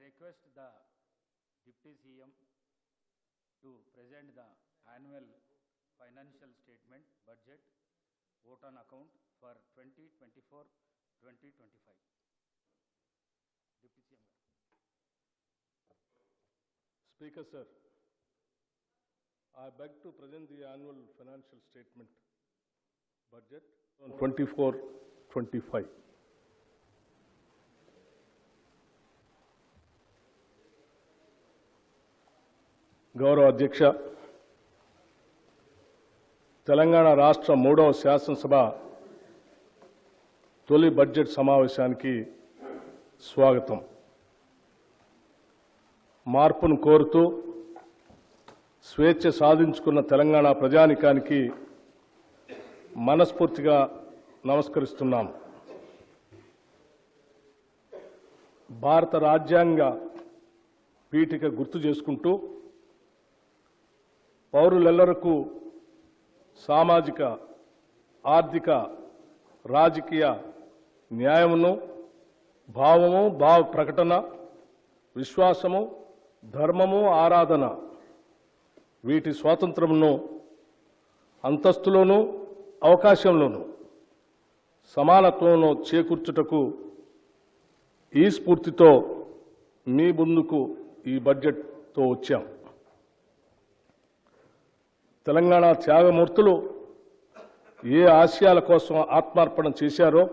request the Deputy CM to present the annual financial statement budget vote on account for 2024-2025. Deputy CM. Speaker sir, I beg to present the annual financial statement budget on 24-25. గౌరవ అధ్యక్ష, తెలంగాణ రాష్ట్ర 3వ శాసనసభ తొలి budget సమావేశానికి స్వాగతం. మార్పును కోరుతూ స్వేచ్ఛ సాధించుకున్న తెలంగాణ ప్రజానికానికి మనస్ఫూర్తిగా నమస్కరిస్తున్నాం. భారత రాజ్యాంగ పీఠిక గుర్తు చేసుకుంటూ పౌరులెల్లరకు సామాజిక, ఆర్థిక, రాజకీయ న్యాయమును, భావము, భావ ప్రకటన, విశ్వాసము, ధర్మము, ఆరాధన వీటి స్వాతంత్రమును అంతస్తులోనూ అవకాశంలోనూ సమానత్వంలో చేకూర్చుటకు ఈ స్ఫూర్తితో మీ ముందుకు ఈ బడ్జెట్తో వచ్చాం. తెలంగాణ త్యాగమూర్తులు ఏ ఆశయాల కోసం ఆత్మార్పణ చేశారో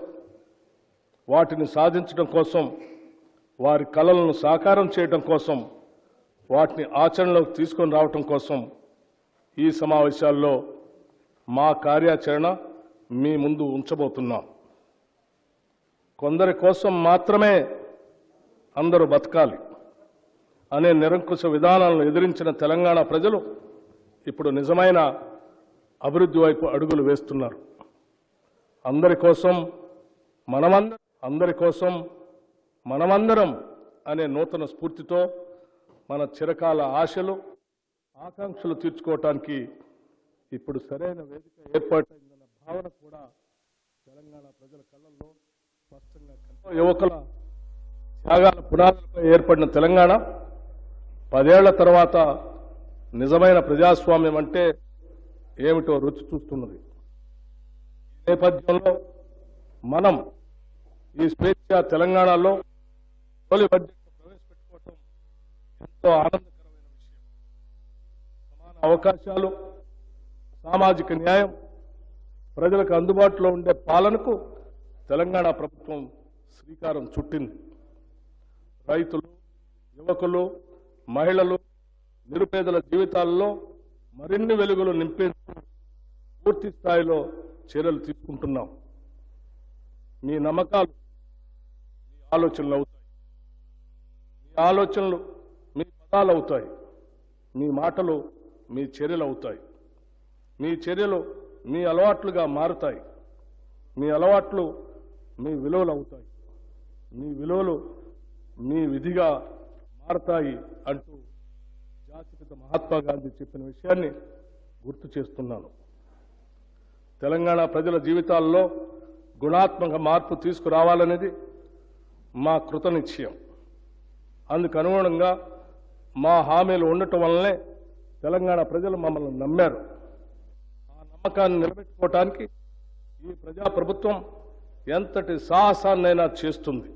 వాటిని సాధించడం కోసం, వారి కలలను సాకారం చేయడం కోసం, వాటిని ఆచరణలోకి తీసుకొని రావటం కోసం ఈ సమావేశాల్లో మా కార్యాచరణ మీ ముందు ఉంచబోతున్నాం. కొందరి కోసం మాత్రమే అందరూ బతకాలి అనే నిరంకుశ విధానాలను ఎదిరించిన తెలంగాణ ప్రజలు ఇప్పుడు నిజమైన అభివృద్ధి వైపు అడుగులు వేస్తున్నారు. అందరి కోసం మనమందరం అనే నూతన స్ఫూర్తితో మన చిరకాల ఆశలు, ఆకాంక్షలు తీర్చుకోవటానికి ఇప్పుడు సరైన వేదిక ఏర్పాటైందన్న భావన కూడా తెలంగాణ ప్రజల కళ్ళల్లో స్పష్టంగా కనిపిస్తుంది. యువకుల త్యాగాల పునాదులపై ఏర్పడిన తెలంగాణ 10 ఏళ్ల తర్వాత నిజమైన ప్రజాస్వామ్యం అంటే ఏమిటో రుచి చూస్తున్నది. ఈ నేపథ్యంలో మనం ఈ స్వేచ్ఛ తెలంగాణలో తొలి బడ్జెట్ ప్రవేశపెట్టుకోవటం ఎంతో ఆనందకరమైన విషయం. సమాన అవకాశాలు, సామాజిక న్యాయం, ప్రజలకు అందుబాటులో ఉండే పాలనకు తెలంగాణ ప్రభుత్వం శ్రీకారం చుట్టింది. రైతులు, యువకులు, మహిళలు, నిరుపేదల జీవితాల్లో మరిన్ని వెలుగులు నింపేందుకు పూర్తి స్థాయిలో చర్యలు తీసుకుంటున్నాం. మీ నమ్మకాలు మీ ఆలోచనలు అవుతాయి, మీ ఆలోచనలు మీ పదాలు అవుతాయి, మీ మాటలు మీ చర్యలు అవుతాయి, మీ చర్యలు మీ అలవాట్లుగా మారుతాయి, మీ అలవాట్లు మీ విలువలు అవుతాయి, మీ విలువలు మీ విధిగా మారతాయి అంటూ జాతిపిత మహాత్మా గాంధీ చెప్పిన విషయాన్ని గుర్తు చేస్తున్నాను. తెలంగాణ ప్రజల జీవితాల్లో గుణాత్మక మార్పు తీసుకురావాలనేది మా కృతనిశ్చయం. అందుకు అనుగుణంగా మా హామీలు ఉండటం వల్లనే తెలంగాణ ప్రజలు మమ్మల్ని నమ్మారు. ఆ నమ్మకాన్ని నిలబెట్టుకోవటానికి ఈ ప్రజాప్రభుత్వం ఎంతటి సాహసాన్నైనా చేస్తుంది,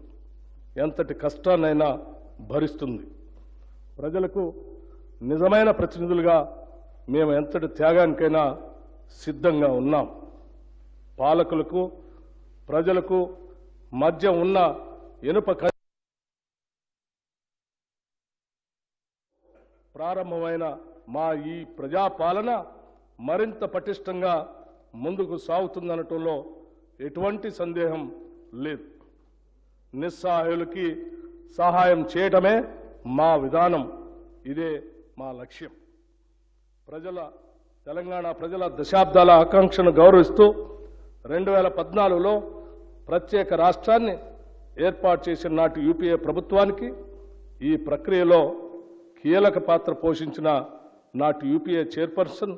ఎంతటి కష్టాన్నైనా భరిస్తుంది. ప్రజలకు నిజమైన ప్రతినిధులుగా మేము ఎంతటి త్యాగానికైనా సిద్ధంగా ఉన్నాం. పాలకులకు, ప్రజలకు మధ్య ఉన్న ఇనుప ప్రారంభమైన మా ఈ ప్రజాపాలన మరింత పటిష్టంగా ముందుకు సాగుతుందనటంలో ఎటువంటి సందేహం లేదు. నిస్సహాయులకి సహాయం చేయటమే మా విధానం, ఇదే మా లక్ష్యం. తెలంగాణ ప్రజల దశాబ్దాల ఆకాంక్షను గౌరవిస్తూ 2014లో ప్రత్యేక రాష్ట్రాన్ని ఏర్పాటు చేసిన నాటి యూపీఏ ప్రభుత్వానికి ఈ ప్రక్రియలో కీలక పాత్ర పోషించిన నాటి యూపీఏ చైర్పర్సన్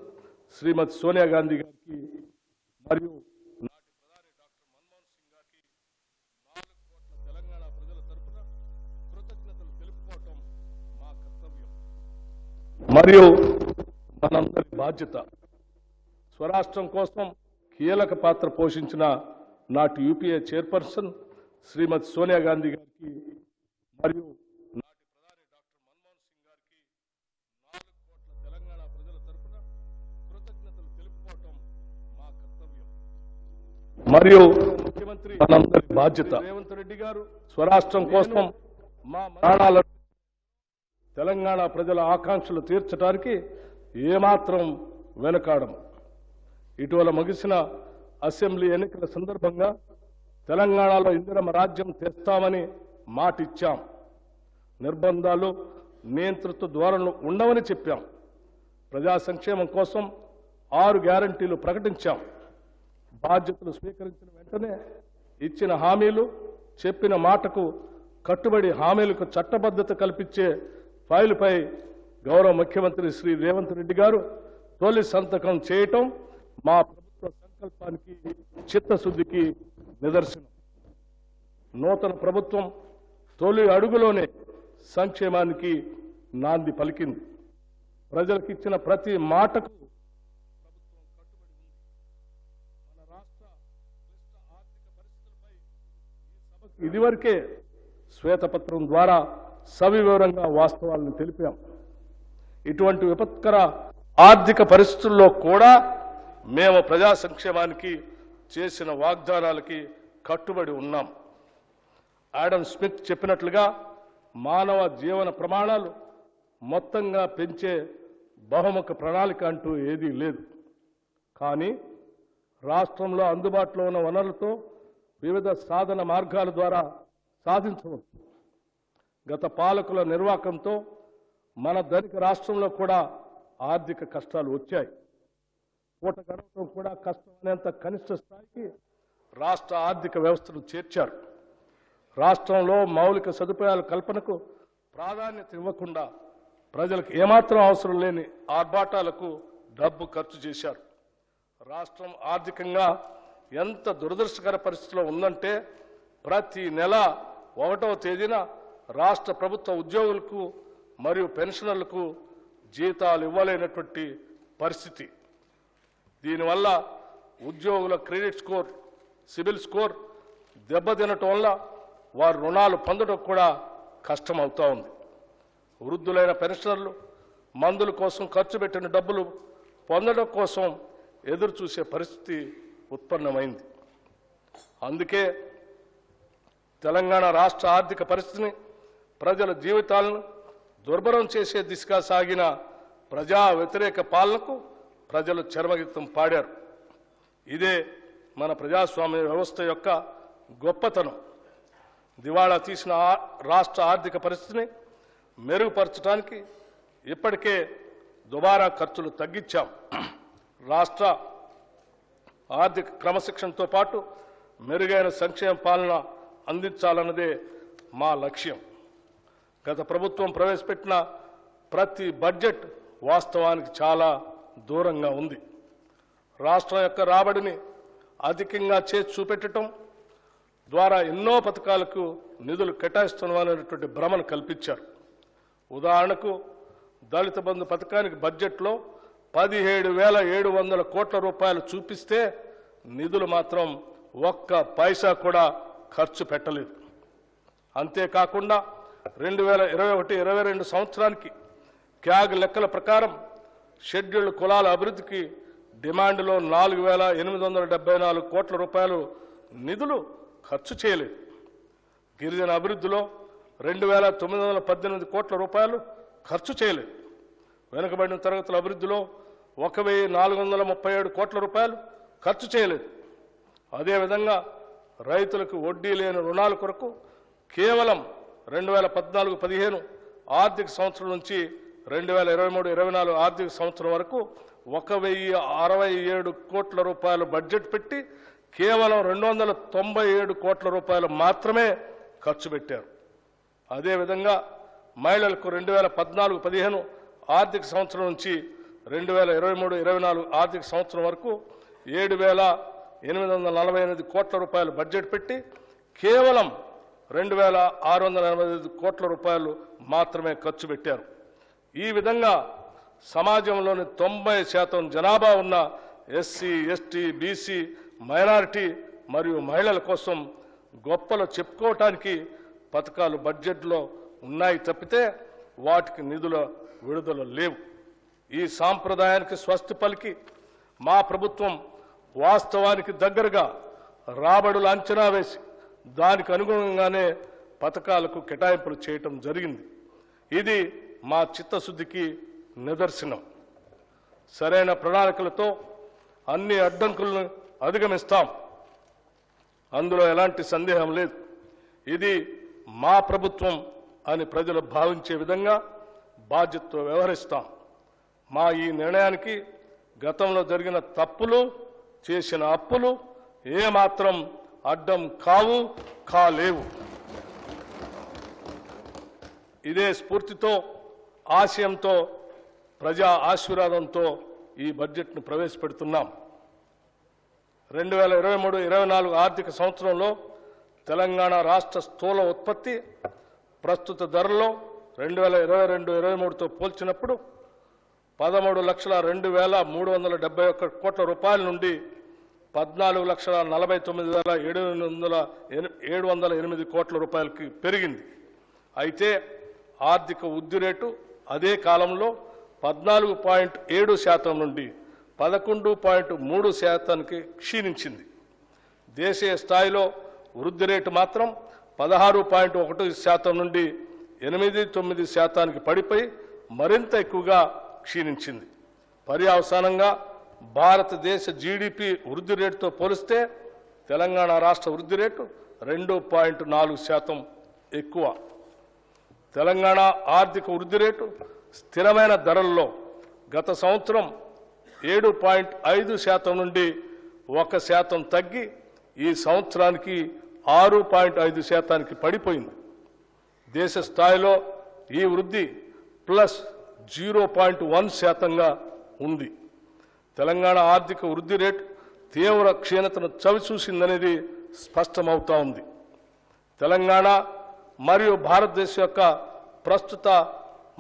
శ్రీమతి సోనియా గాంధీ గారికి మరియు నాటి ప్రధాని డాక్టర్ మన్మోహన్ సింగ్ గారికి 4 కోట్ల తెలంగాణ ప్రజల తరఫున కృతజ్ఞతలు తెలుపుకోవడం మరియు మనందరి బాధ్యత. స్వరాష్ట్రం కోసం కీలక పాత్ర పోషించిన నాటి యూపీఏ చైర్పర్సన్ శ్రీమతి సోనియా గాంధీ గారికి మరియు నాటి ప్రధాని డాక్టర్ మన్మోహన్ సింగ్ గారికి 4 కోట్ల తెలంగాణ ప్రజల తరఫున కృతజ్ఞతలు తెలుపుకోవటం మా కర్తవ్యం. మరియు ముఖ్యమంత్రి మనందరి బాధ్యత. రేవంత్ రెడ్డి గారు స్వరాష్ట్రం కోసం మా ప్రాణాలను తెలంగాణ ప్రజల ఆకాంక్షలు తీర్చడానికి ఏమాత్రం వెనుకాడము. ఇటీవల ముగిసిన అసెంబ్లీ ఎన్నికల సందర్భంగా తెలంగాణలో ఇందిరమ్మ రాజ్యం తెస్తామని మాటిచ్చాం. నిర్బంధాలు, నియంతృత్వ ధోరణులు ఉండవని చెప్పాం. ప్రజా సంక్షేమం కోసం 6 గ్యారంటీలు ప్రకటించాం. బాధ్యతలు స్వీకరించిన వెంటనే ఇచ్చిన హామీలు, చెప్పిన మాటకు కట్టుబడి హామీలకు చట్టబద్ధత కల్పించే ఫైలుపై గౌరవ ముఖ్యమంత్రి శ్రీ రేవంత్ రెడ్డి గారు తొలి సంతకం చేయటం మా ప్రభుత్వ సంకల్పానికి, చిత్తశుద్ధికి నిదర్శనం. నూతన ప్రభుత్వం తొలి అడుగులోనే సంక్షేమానికి నాంది పలికింది. ప్రజలకు ఇచ్చిన ప్రతి మాటకు ప్రభుత్వం కట్టుబడి ఉంది. మన రాష్ట్ర క్లిష్ట ఆర్థిక పరిస్థితులపై ఈ సభకు ఇదివరకే శ్వేతపత్రం ద్వారా సవివరంగా వాస్తవాలను తెలిపాం. ఇటువంటి విపత్కర ఆర్థిక పరిస్థితుల్లో కూడా మేము ప్రజా సంక్షేమానికి చేసిన వాగ్దానాలకి కట్టుబడి ఉన్నాం. ఆడమ్ స్మిత్ చెప్పినట్లుగా మానవ జీవన ప్రమాణాలు మొత్తంగా పెంచే బహుముఖ ప్రణాళిక అంటూ ఏదీ లేదు. కానీ రాష్ట్రంలో అందుబాటులో ఉన్న వనరులతో వివిధ సాధన మార్గాల ద్వారా సాధించవచ్చు. గత పాలకుల నిర్వాకంతో మన ధనిక రాష్ట్రంలో కూడా ఆర్థిక కష్టాలు వచ్చాయి. పూట గడవటం కూడా కష్టమనేంత కనిష్ట స్థాయికి రాష్ట్ర ఆర్థిక వ్యవస్థను చేర్చారు. రాష్ట్రంలో మౌలిక సదుపాయాల కల్పనకు ప్రాధాన్యత ఇవ్వకుండా ప్రజలకు ఏమాత్రం అవసరం లేని ఆర్భాటాలకు డబ్బు ఖర్చు చేశారు. రాష్ట్రం ఆర్థికంగా ఎంత దురదృష్టకర పరిస్థితిలో ఉందంటే ప్రతి నెల 1వ తేదీన రాష్ట్ర ప్రభుత్వ ఉద్యోగులకు మరియు పెన్షనర్లకు జీతాలు ఇవ్వలేనటువంటి పరిస్థితి. దీనివల్ల ఉద్యోగుల క్రెడిట్ స్కోర్, సిబిల్ స్కోర్ దెబ్బతినటం వల్ల వారు రుణాలు పొందడం కూడా కష్టమవుతా ఉంది. వృద్ధులైన పెన్షనర్లు మందుల కోసం ఖర్చు పెట్టిన డబ్బులు పొందడం కోసం ఎదురు చూసే పరిస్థితి ఉత్పన్నమైంది. అందుకే తెలంగాణ రాష్ట్ర ఆర్థిక పరిస్థితిని, ప్రజల జీవితాలను దుర్భరం చేసే దిశగా సాగిన ప్రజా వ్యతిరేక పాలనకు ప్రజలు చరమగీతం పాడారు. ఇదే మన ప్రజాస్వామ్య వ్యవస్థ యొక్క గొప్పతనం. దివాళా తీసిన రాష్ట్ర ఆర్థిక పరిస్థితిని మెరుగుపరచడానికి ఇప్పటికే దుబారా ఖర్చులు తగ్గించాం. రాష్ట్ర ఆర్థిక క్రమశిక్షణతో పాటు మెరుగైన సంక్షేమ పాలన అందించాలన్నదే మా లక్ష్యం. గత ప్రభుత్వం ప్రవేశపెట్టిన ప్రతి బడ్జెట్ వాస్తవానికి చాలా దూరంగా ఉంది. రాష్ట్రం యొక్క రాబడిని అధికంగా చేసి చూపెట్టడం ద్వారా ఎన్నో పథకాలకు నిధులు కేటాయిస్తున్నామనేటువంటి భ్రమను కల్పించారు. ఉదాహరణకు దళిత బంధు పథకానికి బడ్జెట్లో 17,700 కోట్ల రూపాయలు చూపిస్తే నిధులు మాత్రం ఒక్క పైసా కూడా ఖర్చు పెట్టలేదు. అంతేకాకుండా 2021-22 సంవత్సరానికి క్యాగ్ లెక్కల ప్రకారం షెడ్యూల్డ్ కులాల అభివృద్ధికి డిమాండ్లో 4,874 కోట్ల రూపాయలు నిధులు ఖర్చు చేయలేదు. గిరిజన అభివృద్ధిలో 2,918 కోట్ల రూపాయలు ఖర్చు చేయలేదు. వెనుకబడిన తరగతుల అభివృద్ధిలో 1,437 కోట్ల రూపాయలు ఖర్చు చేయలేదు. అదేవిధంగా రైతులకు వడ్డీ లేని రుణాల కొరకు కేవలం 2014-15 ఆర్థిక సంవత్సరం నుంచి 2023-24 ఆర్థిక సంవత్సరం వరకు 1,067 కోట్ల రూపాయలు బడ్జెట్ పెట్టి కేవలం 297 కోట్ల రూపాయలు మాత్రమే ఖర్చు పెట్టారు. అదేవిధంగా మహిళలకు 2014-15 ఆర్థిక సంవత్సరం నుంచి 2023-24 ఆర్థిక సంవత్సరం వరకు 7,848 కోట్ల రూపాయలు బడ్జెట్ పెట్టి కేవలం 2,685 కోట్ల రూపాయలు మాత్రమే ఖర్చు పెట్టారు. ఈ విధంగా సమాజంలోని 90% జనాభా ఉన్న ఎస్సీ, ఎస్టీ, బీసీ, మైనారిటీ మరియు మహిళల కోసం గొప్పలు చెప్పుకోవటానికి పథకాలు బడ్జెట్లో ఉన్నాయి తప్పితే వాటికి నిధుల విడుదల లేవు. ఈ సాంప్రదాయానికి స్వస్తి పలికి మా ప్రభుత్వం వాస్తవానికి దగ్గరగా రాబడులు అంచనా వేసి దానికి అనుగుణంగానే పథకాలకు కేటాయింపులు చేయటం జరిగింది. ఇది మా చిత్తశుద్ధికి నిదర్శనం. సరైన ప్రణాళికలతో అన్ని అడ్డంకులను అధిగమిస్తాం, అందులో ఎలాంటి సందేహం లేదు. ఇది మా ప్రభుత్వం అని ప్రజలు భావించే విధంగా బాధ్యతతో వ్యవహరిస్తాం. మా ఈ నిర్ణయానికి గతంలో జరిగిన తప్పులు, చేసిన అప్పులు ఏమాత్రం అడ్డం కాలేవు. ఇదే స్ఫూర్తితో, ఆశయంతో, ప్రజా ఆశీర్వాదంతో ఈ బడ్జెట్ను ప్రవేశపెడుతున్నాం. 2023-24 ఆర్థిక సంవత్సరంలో తెలంగాణ రాష్ట్ర స్థూల ఉత్పత్తి ప్రస్తుత ధరలో 2022-23తో పోల్చినప్పుడు 13,02,371 కోట్ల రూపాయల నుండి 14,49,708 కోట్ల రూపాయలకి పెరిగింది. అయితే ఆర్థిక వృద్ధి రేటు అదే కాలంలో 14.7% నుండి 11.3% క్షీణించింది. దేశీయ స్థాయిలో వృద్ధి రేటు మాత్రం 16.1% నుండి 8.9% పడిపోయి మరింత ఎక్కువగా క్షీణించింది. పర్యవసానంగా భారతదేశ జీడిపి వృద్ధి రేటుతో పోలిస్తే తెలంగాణ రాష్ట్ర వృద్ధి రేటు 2.4% ఎక్కువ. తెలంగాణ ఆర్థిక వృద్ధి రేటు స్థిరమైన ధరల్లో గత సంవత్సరం 7.5% నుండి 1% తగ్గి ఈ సంవత్సరానికి 6.5% పడిపోయింది. దేశ స్థాయిలో ఈ వృద్ధి +0.1%గా ఉంది. తెలంగాణ ఆర్థిక వృద్ధి రేటు తీవ్ర క్షీణతను చవిచూసిందనేది స్పష్టమవుతా ఉంది. తెలంగాణ మరియు భారతదేశం యొక్క ప్రస్తుత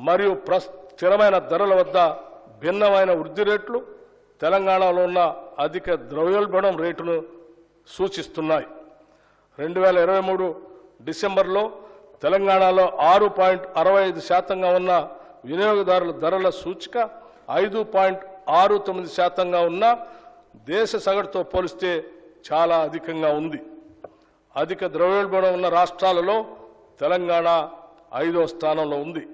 మరియు స్థిరమైన ధరల వద్ద భిన్నమైన వృద్ధి రేట్లు తెలంగాణలో ఉన్న అధిక ద్రవ్యోల్బణం రేటును సూచిస్తున్నాయి. 2023 డిసెంబర్లో తెలంగాణలో 6.65%గా ఉన్న వినియోగదారుల ధరల సూచిక 5.69%గా ఉన్న దేశ సగటుతో పోలిస్తే చాలా అధికంగా ఉంది. అధిక ద్రవ్యోల్బణం ఉన్న రాష్ట్రాలలో తెలంగాణ 5వ స్థానంలో ఉంది.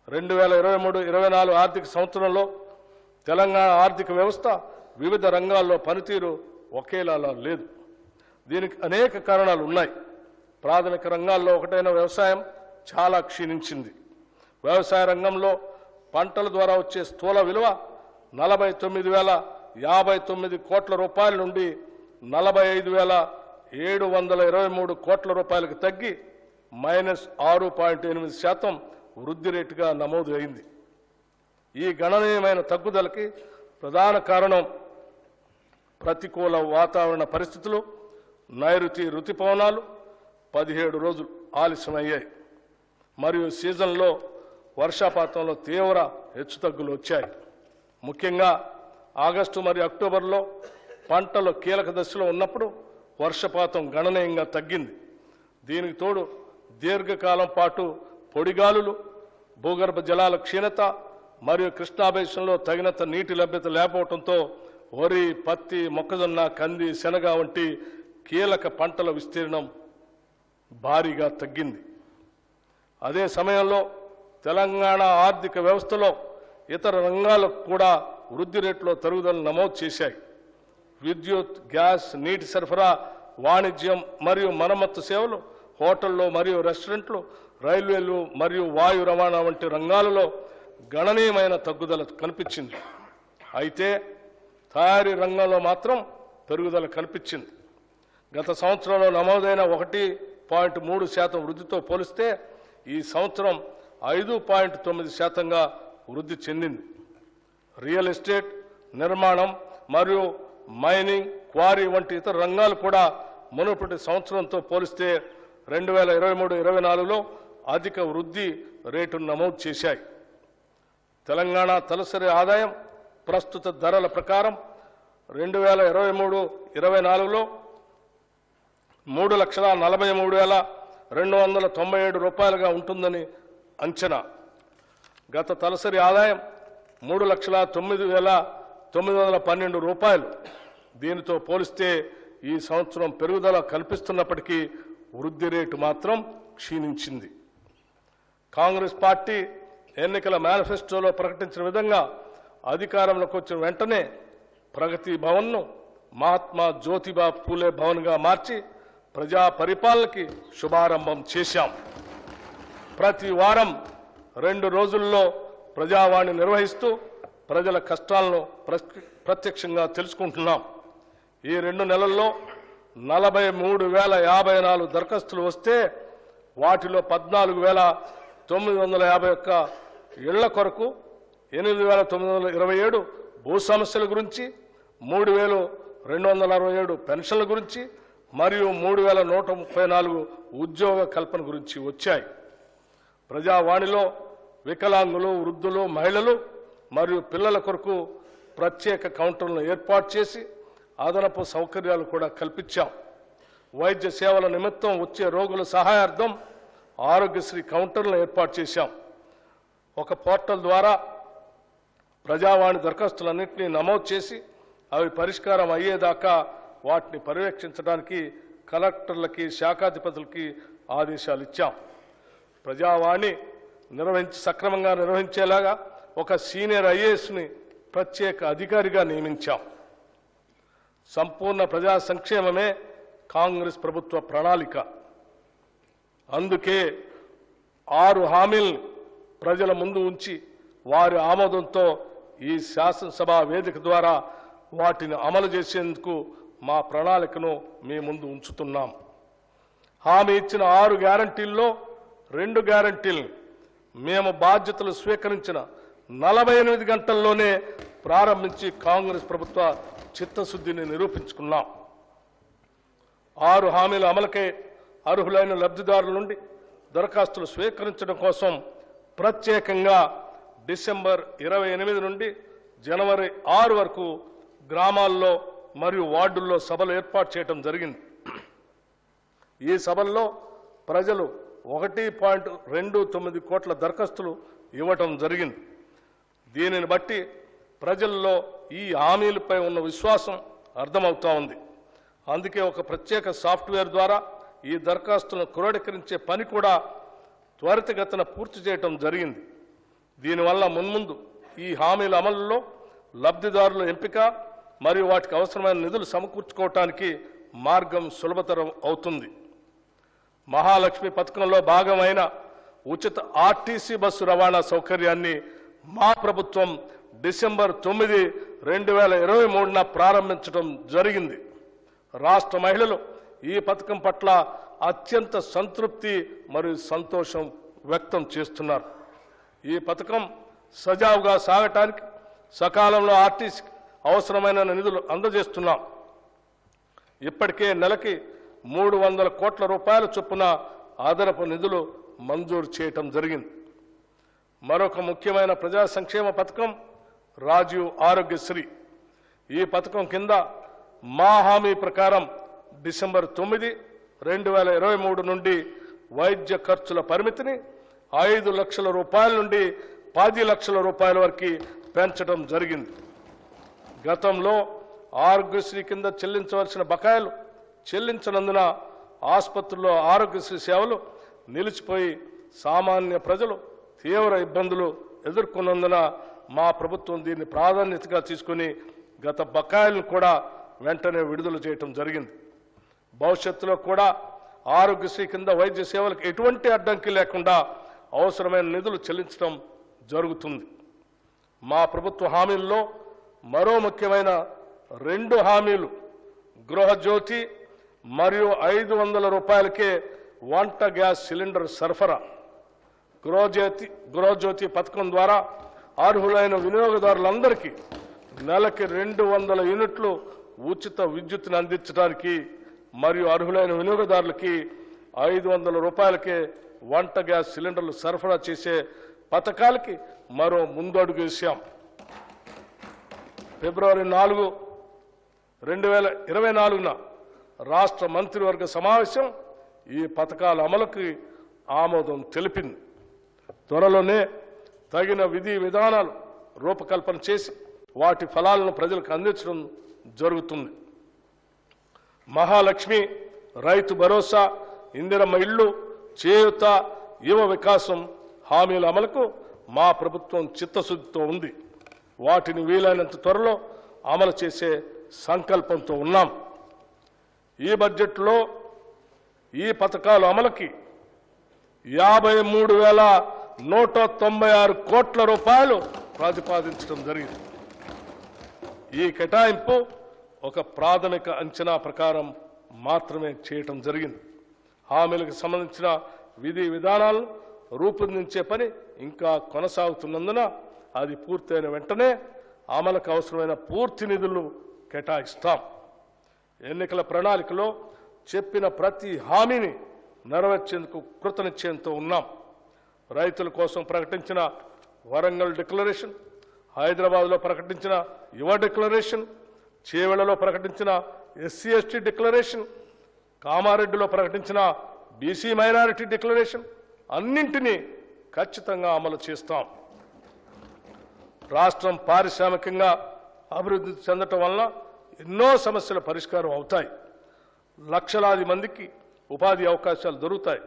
2023-24 ఆర్థిక సంవత్సరంలో తెలంగాణ ఆర్థిక వ్యవస్థ వివిధ రంగాల్లో పనితీరు ఒకేలా లేదు. దీనికి అనేక కారణాలు ఉన్నాయి. ప్రాథమిక రంగాల్లో ఒకటైన వ్యవసాయం చాలా క్షీణించింది. వ్యవసాయ రంగంలో పంటల ద్వారా వచ్చే స్థూల విలువ 49,059 కోట్ల రూపాయల నుండి 45,723 కోట్ల రూపాయలకు తగ్గి -6.8% వృద్ధి రేటుగా నమోదు అయింది. ఈ గణనీయమైన తగ్గుదలకి ప్రధాన కారణం ప్రతికూల వాతావరణ పరిస్థితులు, నైరుతి రుతుపవనాలు 17 రోజులు ఆలస్యమయ్యాయి మరియు సీజన్లో వర్షపాతంలో తీవ్ర హెచ్చుతగ్గులు వచ్చాయి. ముఖ్యంగా ఆగస్టు మరియు అక్టోబర్లో పంటలు కీలక దశలో ఉన్నప్పుడు వర్షపాతం గణనీయంగా తగ్గింది. దీనికి తోడు దీర్ఘకాలం పాటు పొడిగాలులు, భూగర్భ జలాల క్షీణత మరియు కృష్ణాబేసిన్లో తగినంత నీటి లభ్యత లేకపోవడంతో వరి, పత్తి, మొక్కజొన్న, కంది, శనగ వంటి కీలక పంటల విస్తీర్ణం భారీగా తగ్గింది. అదే సమయంలో తెలంగాణ ఆర్థిక వ్యవస్థలో ఇతర రంగాలకు కూడా వృద్ధి రేట్లో తరుగుదల నమోదు చేశాయి. విద్యుత్, గ్యాస్, నీటి సరఫరా, వాణిజ్యం మరియు మరమ్మత్తు సేవలు, హోటళ్లు మరియు రెస్టారెంట్లు, రైల్వేలు మరియు వాయు రవాణా వంటి రంగాలలో గణనీయమైన తగ్గుదల కనిపించింది. అయితే తయారీ రంగంలో మాత్రం పెరుగుదల కనిపించింది. గత సంవత్సరంలో నమోదైన 1.3% వృద్ధితో పోలిస్తే ఈ సంవత్సరం 5.9%గా వృద్ధి చెందింది. రియల్ ఎస్టేట్, నిర్మాణం మరియు మైనింగ్, క్వారీ వంటి ఇతర రంగాలు కూడా మునుపటి సంవత్సరంతో పోలిస్తే 2023-24లో అధిక వృద్ధి రేటును నమోదు చేశాయి. తెలంగాణ తలసరి ఆదాయం ప్రస్తుత ధరల ప్రకారం 2023-24లో 3,43,297 రూపాయలుగా ఉంటుందని అంచనా. గత తలసరి ఆదాయం 3,09,912 రూపాయలు. దీనితో పోలిస్తే ఈ సంవత్సరం పెరుగుదల కల్పిస్తున్నప్పటికీ వృద్ధి రేటు మాత్రం క్షీణించింది. కాంగ్రెస్ పార్టీ ఎన్నికల మేనిఫెస్టోలో ప్రకటించిన విధంగా అధికారంలోకి వచ్చిన వెంటనే ప్రగతి భవన్ను మహాత్మా జ్యోతిబా పూలే భవన్గా మార్చి ప్రజా పరిపాలనకి శుభారంభం చేశాం. ప్రతి వారం 2 రోజుల్లో ప్రజావాణి నిర్వహిస్తూ ప్రజల కష్టాలను ప్రత్యక్షంగా తెలుసుకుంటున్నాం. ఈ 2 నెలల్లో 43,054 దరఖాస్తులు వస్తే వాటిలో 14,951 ఇళ్ల కొరకు, 8,927 భూ సమస్యల గురించి, 3,267 పెన్షన్ల గురించి మరియు 3,134 ఉద్యోగ కల్పన గురించి వచ్చాయి. ప్రజావాణిలో వికలాంగులు, వృద్ధులు, మహిళలు మరియు పిల్లల కొరకు ప్రత్యేక కౌంటర్లను ఏర్పాటు చేసి అదనపు సౌకర్యాలు కూడా కల్పించాం. వైద్య సేవల నిమిత్తం వచ్చే రోగుల సహాయార్థం ఆరోగ్యశ్రీ కౌంటర్లను ఏర్పాటు చేశాం. ఒక పోర్టల్ ద్వారా ప్రజావాణి దరఖాస్తులన్నింటినీ నమోదు చేసి అవి పరిష్కారం అయ్యేదాకా వాటిని పర్యవేక్షించడానికి కలెక్టర్లకి, శాఖాధిపతులకి ఆదేశాలు ఇచ్చాం. ప్రజావాణి సక్రమంగా నిర్వహించేలాగా ఒక సీనియర్ ఐఏఎస్ని ప్రత్యేక అధికారిగా నియమించాం. సంపూర్ణ ప్రజా సంక్షేమమే కాంగ్రెస్ ప్రభుత్వ ప్రణాళిక. అందుకే 6 హామీలను ప్రజల ముందు ఉంచి వారి ఆమోదంతో ఈ శాసనసభ వేదిక ద్వారా వాటిని అమలు చేసేందుకు మా ప్రణాళికను మీ ముందు ఉంచుతున్నాం. హామీ ఇచ్చిన 6 గ్యారంటీల్లో 2 గ్యారంటీలను మేము బాధ్యతలు స్వీకరించిన 48 గంటల్లోనే ప్రారంభించి కాంగ్రెస్ ప్రభుత్వ చిత్తశుద్ధిని నిరూపించుకున్నాం. 6 హామీల అమలుకై అర్హులైన లబ్ధిదారుల నుండి దరఖాస్తులు స్వీకరించడం కోసం ప్రత్యేకంగా డిసెంబర్ 28 నుండి జనవరి 6 వరకు గ్రామాల్లో మరియు వార్డుల్లో సభలు ఏర్పాటు చేయడం జరిగింది. ఈ సభల్లో ప్రజలు 1.29 కోట్ల దరఖాస్తులు ఇవ్వటం జరిగింది. దీనిని బట్టి ప్రజల్లో ఈ హామీలపై ఉన్న విశ్వాసం అర్థమవుతా ఉంది. అందుకే ఒక ప్రత్యేక సాఫ్ట్వేర్ ద్వారా ఈ దరఖాస్తులను క్రోడీకరించే పని కూడా త్వరితగతిన పూర్తి చేయటం జరిగింది. దీనివల్ల మున్ముందు ఈ హామీల అమలులో లబ్ధిదారుల ఎంపిక మరియు వాటికి అవసరమైన నిధులు సమకూర్చుకోవటానికి మార్గం సులభతరం అవుతుంది. మహాలక్ష్మి పథకంలో భాగమైన ఉచిత ఆర్టీసీ బస్సు రవాణా సౌకర్యాన్ని మా ప్రభుత్వం డిసెంబర్ 9, 2023న ప్రారంభించడం జరిగింది. రాష్ట్ర మహిళలు ఈ పథకం పట్ల అత్యంత సంతృప్తి మరియు సంతోషం వ్యక్తం చేస్తున్నారు. ఈ పథకం సజావుగా సాగటానికి సకాలంలో ఆర్టీసీకి అవసరమైన నిధులు అందజేస్తున్నాం. ఇప్పటికే నెలకి 300 కోట్ల రూపాయల చొప్పున అదనపు నిధులు మంజూరు చేయటం జరిగింది. మరొక ముఖ్యమైన ప్రజా సంక్షేమ పథకం రాజీవ్ ఆరోగ్యశ్రీ. ఈ పథకం కింద మా హామీ ప్రకారం డిసెంబర్ 9, 2023 నుండి వైద్య ఖర్చుల పరిమితిని 5 లక్షల రూపాయల నుండి 10 లక్షల రూపాయల వరకు పెంచడం జరిగింది. గతంలో ఆరోగ్యశ్రీ కింద చెల్లించవలసిన బకాయిలు చెల్లించనందున ఆసుపత్రుల్లో ఆరోగ్యశ్రీ సేవలు నిలిచిపోయి సామాన్య ప్రజలు తీవ్ర ఇబ్బందులు ఎదుర్కొన్నందున మా ప్రభుత్వం దీన్ని ప్రాధాన్యతగా తీసుకుని గత బకాయిలను కూడా వెంటనే విడుదల చేయటం జరిగింది. భవిష్యత్తులో కూడా ఆరోగ్యశ్రీ కింద వైద్య సేవలకు ఎటువంటి అడ్డంకి లేకుండా అవసరమైన నిధులు చెల్లించడం జరుగుతుంది. మా ప్రభుత్వ హామీల్లో మరో ముఖ్యమైన 2 హామీలు గృహజ్యోతి మరియు 500 రూపాయలకే వంట గ్యాస్ సిలిండర్ సరఫరా. గృహజ్యోతి పథకం ద్వారా అర్హులైన వినియోగదారులందరికీ నెలకి 200 యూనిట్లు ఉచిత విద్యుత్తును అందించడానికి మరియు అర్హులైన వినియోగదారులకి 500 రూపాయలకే వంట గ్యాస్ సిలిండర్లు సరఫరా చేసే పథకాలకి మరో ముందడుగు వేశాం. ఫిబ్రవరి 4, 2024న రాష్ట్ర మంత్రివర్గ సమావేశం ఈ పథకాల అమలుకి ఆమోదం తెలిపింది. త్వరలోనే తగిన విధి విధానాలు రూపకల్పన చేసి వాటి ఫలాలను ప్రజలకు అందించడం జరుగుతుంది. మహాలక్ష్మి, రైతు భరోసా, ఇందిరమ్మ ఇళ్ళు, చేయూత, యువ వికాసం హామీల అమలుకు మా ప్రభుత్వం చిత్తశుద్ధితో ఉంది. వాటిని వీలైనంత త్వరలో అమలు చేసే సంకల్పంతో ఉన్నాం. ఈ బడ్జెట్లో ఈ పథకాల అమలుకి 53,196 కోట్ల రూపాయలు ప్రతిపాదించడం జరిగింది. ఈ కేటాయింపు ఒక ప్రాథమిక అంచనా ప్రకారం మాత్రమే చేయటం జరిగింది. హామీలకు సంబంధించిన విధి విధానాలను రూపొందించే పని ఇంకా కొనసాగుతున్నందున అది పూర్తయిన వెంటనే అమలుకు అవసరమైన పూర్తి నిధులు కేటాయిస్తాం. ఎన్నికల ప్రణాళికలో చెప్పిన ప్రతి హామీని నెరవేర్చేందుకు కృతనిశ్చయంతో ఉన్నాం. రైతుల కోసం ప్రకటించిన వరంగల్ డిక్లరేషన్, హైదరాబాద్లో ప్రకటించిన యువ డిక్లరేషన్, చేవెళ్లలో ప్రకటించిన ఎస్సీ ఎస్టీ డిక్లరేషన్, కామారెడ్డిలో ప్రకటించిన బీసీ మైనారిటీ డిక్లరేషన్ అన్నింటినీ ఖచ్చితంగా అమలు చేస్తాం. రాష్ట్రం పారిశ్రామికంగా అభివృద్ధి చెందటం వలన ఎన్నో సమస్యల పరిష్కారం అవుతాయి. లక్షలాది మందికి ఉపాధి అవకాశాలు దొరుకుతాయి.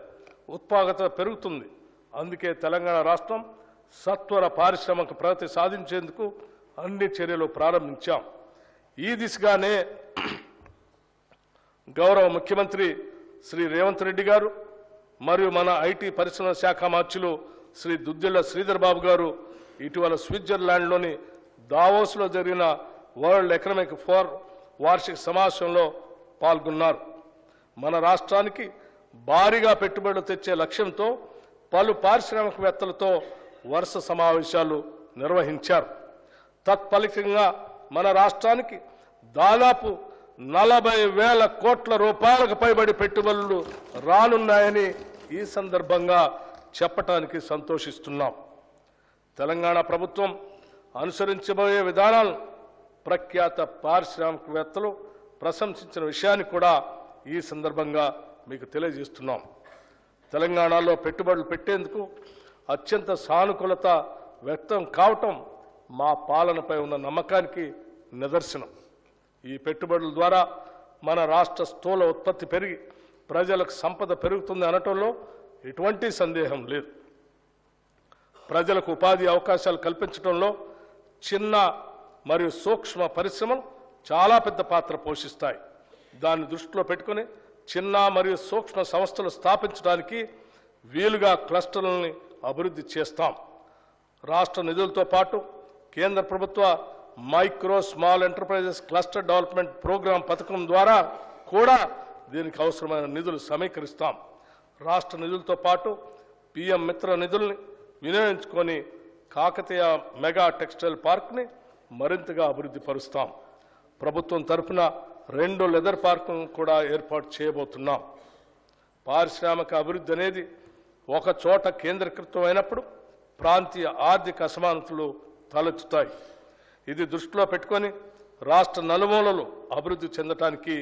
ఉత్పాదకత పెరుగుతుంది. అందుకే తెలంగాణ రాష్ట్రం సత్వర పారిశ్రామిక ప్రగతి సాధించేందుకు అన్ని చర్యలు ప్రారంభించాం. ఈ దిశగానే గౌరవ ముఖ్యమంత్రి శ్రీ రేవంత్ రెడ్డి గారు మరియు మన ఐటీ పరిశ్రమల శాఖ మార్చులు శ్రీ దుద్దిళ్ల శ్రీధర్ బాబు గారు ఇటీవల స్విట్జర్లాండ్లోని దావోస్లో జరిగిన వరల్డ్ ఎకనామిక్ ఫోరం వార్షిక సమావేశంలో పాల్గొన్నారు. మన రాష్ట్రానికి భారీగా పెట్టుబడులు తెచ్చే లక్ష్యంతో పలు పారిశ్రామికవేత్తలతో వరుస సమావేశాలు నిర్వహించారు. తత్ఫలితంగా మన రాష్ట్రానికి దాదాపు 40,000 కోట్ల రూపాయలకు పైబడి పెట్టుబడులు రానున్నాయని ఈ సందర్భంగా చెప్పటానికి సంతోషిస్తున్నాం. తెలంగాణ ప్రభుత్వం అనుసరించబోయే విధానాలను ప్రఖ్యాత పారిశ్రామికవేత్తలు ప్రశంసించిన విషయాన్ని కూడా ఈ సందర్భంగా మీకు తెలియజేస్తున్నాం. తెలంగాణలో పెట్టుబడులు పెట్టేందుకు అత్యంత సానుకూలత వ్యక్తం కావటం మా పాలనపై ఉన్న నమ్మకానికి నిదర్శనం. ఈ పెట్టుబడుల ద్వారా మన రాష్ట్ర స్థూల ఉత్పత్తి పెరిగి ప్రజలకు సంపద పెరుగుతుంది అనటంలో ఎటువంటి సందేహం లేదు. ప్రజలకు ఉపాధి అవకాశాలు కల్పించడంలో చిన్న మరియు సూక్ష్మ పరిశ్రమలు చాలా పెద్ద పాత్ర పోషిస్తాయి. దాన్ని దృష్టిలో పెట్టుకుని చిన్న మరియు సూక్ష్మ సంస్థలు స్థాపించడానికి వీలుగా క్లస్టర్లని అభివృద్ధి చేస్తాం. రాష్ట్ర నిధులతో పాటు కేంద్ర ప్రభుత్వ micro small enterprises cluster development programme పథకం ద్వారా కూడా దీనికి అవసరమైన నిధులు సమీకరిస్తాం. రాష్ట్ర నిధులతో పాటు పిఎం మిత్ర నిధుల్ని వినియోగించుకొని కాకతీయ మెగా టెక్స్టైల్ పార్క్ని మరింతగా అభివృద్ధి పరుస్తాం. ప్రభుత్వం తరఫున 2 లెదర్ పార్కులను కూడా ఏర్పాటు చేయబోతున్నాం. పారిశ్రామిక అభివృద్ధి అనేది ఒక చోట కేంద్రీకృతం అయినప్పుడు ప్రాంతీయ ఆర్థిక అసమానతలు తలెత్తుతాయి. ఇది దృష్టిలో పెట్టుకొని రాష్ట్ర నలుమూలలు అభివృద్ధి చెందడానికి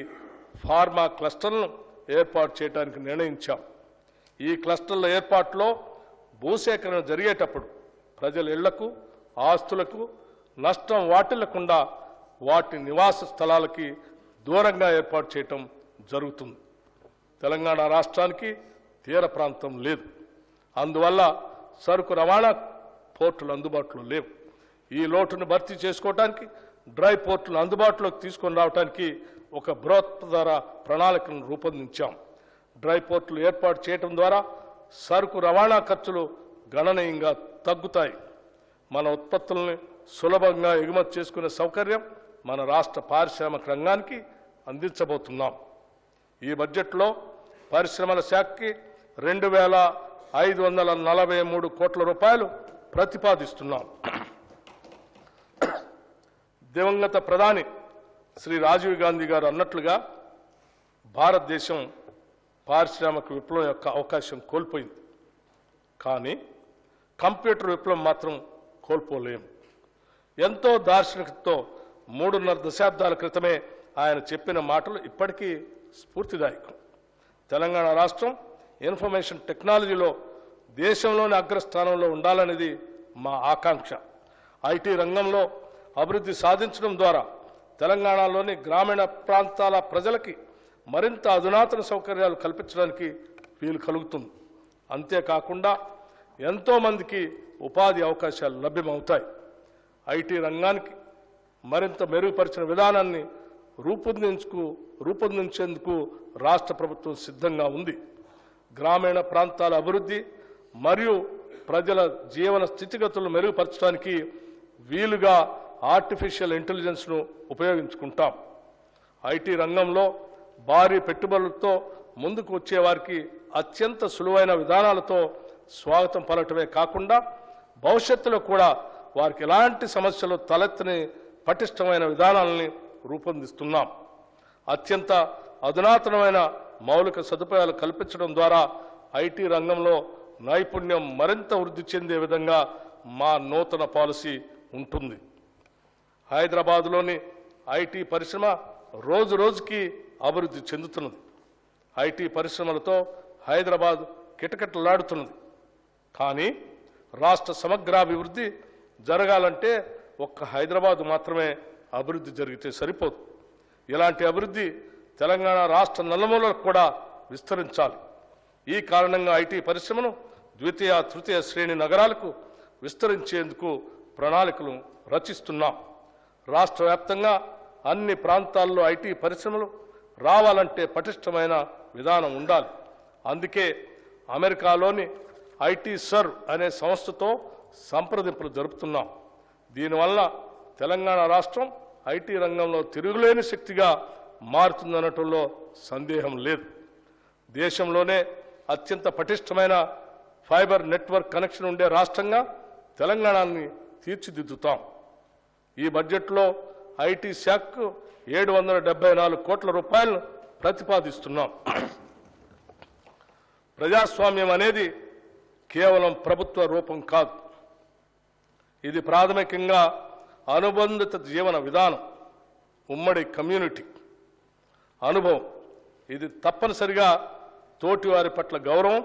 ఫార్మా క్లస్టర్లను ఏర్పాటు చేయడానికి నిర్ణయించాం. ఈ క్లస్టర్ల ఏర్పాటులో భూసేకరణ జరిగేటప్పుడు ప్రజల ఇళ్లకు, ఆస్తులకు నష్టం వాటిల్లకుండా వాటి నివాస స్థలాలకి దూరంగా ఏర్పాటు చేయటం జరుగుతుంది. తెలంగాణ రాష్ట్రానికి తీర ప్రాంతం లేదు. అందువల్ల సరుకు రవాణా పోర్టులు అందుబాటులో లేవు. ఈ లోటును భర్తీ చేసుకోవడానికి డ్రై పోర్టులు అందుబాటులోకి తీసుకొని రావడానికి ఒక బృహత్తర ప్రణాళికను రూపొందించాం. డ్రై పోర్టులు ఏర్పాటు చేయడం ద్వారా సరుకు రవాణా ఖర్చులు గణనీయంగా తగ్గుతాయి. మన ఉత్పత్తులను సులభంగా ఎగుమతి చేసుకునే సౌకర్యం మన రాష్ట్ర పారిశ్రామిక రంగానికి అందించబోతున్నాం. ఈ బడ్జెట్లో పరిశ్రమల శాఖకి 2,543 కోట్ల రూపాయలు ప్రతిపాదిస్తున్నాం. దివంగత ప్రధాని శ్రీ రాజీవ్ గాంధీ గారు అన్నట్లుగా భారతదేశం పారిశ్రామిక విప్లవం యొక్క అవకాశం కోల్పోయింది. కానీ కంప్యూటర్ విప్లవం మాత్రం కోల్పోలేము. ఎంతో దార్శనికతతో 3.5 దశాబ్దాల క్రితమే ఆయన చెప్పిన మాటలు ఇప్పటికీ స్ఫూర్తిదాయకం. తెలంగాణ రాష్ట్రం ఇన్ఫర్మేషన్ టెక్నాలజీలో దేశంలోని అగ్రస్థానంలో ఉండాలనేది మా ఆకాంక్ష. ఐటీ రంగంలో అభివృద్ధి సాధించడం ద్వారా తెలంగాణలోని గ్రామీణ ప్రాంతాల ప్రజలకి మరింత అధునాతన సౌకర్యాలు కల్పించడానికి వీలు కలుగుతుంది. అంతేకాకుండా ఎంతోమందికి ఉపాధి అవకాశాలు లభ్యమవుతాయి. ఐటీ రంగానికి మరింత మెరుగుపరిచిన విధానాన్ని రూపొందించేందుకు రాష్ట్ర ప్రభుత్వం సిద్ధంగా ఉంది. గ్రామీణ ప్రాంతాల అభివృద్ధి మరియు ప్రజల జీవన స్థితిగతులను మెరుగుపరచడానికి వీలుగా ఆర్టిఫిషియల్ ఇంటెలిజెన్స్ను ఉపయోగించుకుంటాం. ఐటీ రంగంలో భారీ పెట్టుబడులతో ముందుకు వచ్చేవారికి అత్యంత సులువైన విధానాలతో స్వాగతం పలకటమే కాకుండా భవిష్యత్తులో కూడా వారికి ఎలాంటి సమస్యలు తలెత్తని పటిష్టమైన విధానాలని రూపొందిస్తున్నాం. అత్యంత అధునాతనమైన మౌలిక సదుపాయాలు కల్పించడం ద్వారా ఐటీ రంగంలో నైపుణ్యం మరింత వృద్ధి చెందే విధంగా మా నూతన పాలసీ ఉంటుంది. హైదరాబాద్లోని ఐటీ పరిశ్రమ రోజు రోజుకి అభివృద్ధి చెందుతున్నది. ఐటీ పరిశ్రమలతో హైదరాబాద్ కిటకిటలాడుతున్నది. కానీ రాష్ట్ర సమగ్రాభివృద్ధి జరగాలంటే ఒక్క హైదరాబాద్ మాత్రమే అభివృద్ధి జరిగితే సరిపోదు. ఇలాంటి అభివృద్ధి తెలంగాణ రాష్ట్ర నలుమూలలకు కూడా విస్తరించాలి. ఈ కారణంగా ఐటీ పరిశ్రమను ద్వితీయ తృతీయ శ్రేణి నగరాలకు విస్తరించేందుకు ప్రణాళికలు రచిస్తున్నాం. రాష్ట్ర వ్యాప్తంగా అన్ని ప్రాంతాల్లో ఐటీ పరిశ్రమలు రావాలంటే పటిష్టమైన విధానం ఉండాలి. అందుకే అమెరికాలోని ఐటీ సర్ అనే సంస్థతో సంప్రదింపులు జరుపుతున్నాం. దీనివల్ల తెలంగాణ రాష్ట్రం ఐటీ రంగంలో తిరుగులేని శక్తిగా మారుతుందనటంలో సందేహం లేదు. దేశంలోనే అత్యంత పటిష్టమైన ఫైబర్ నెట్వర్క్ కనెక్షన్ ఉండే రాష్ట్రంగా తెలంగాణని తీర్చిదిద్దుతాం. ఈ బడ్జెట్లో ఐటీ శాఖకు 774 కోట్ల రూపాయలను ప్రతిపాదిస్తున్నాం. ప్రజాస్వామ్యం అనేది కేవలం ప్రభుత్వ రూపం కాదు. ఇది ప్రాథమికంగా అనుబంధిత జీవన విధానం, ఉమ్మడి కమ్యూనిటీ అనుభవం. ఇది తప్పనిసరిగా తోటివారి పట్ల గౌరవం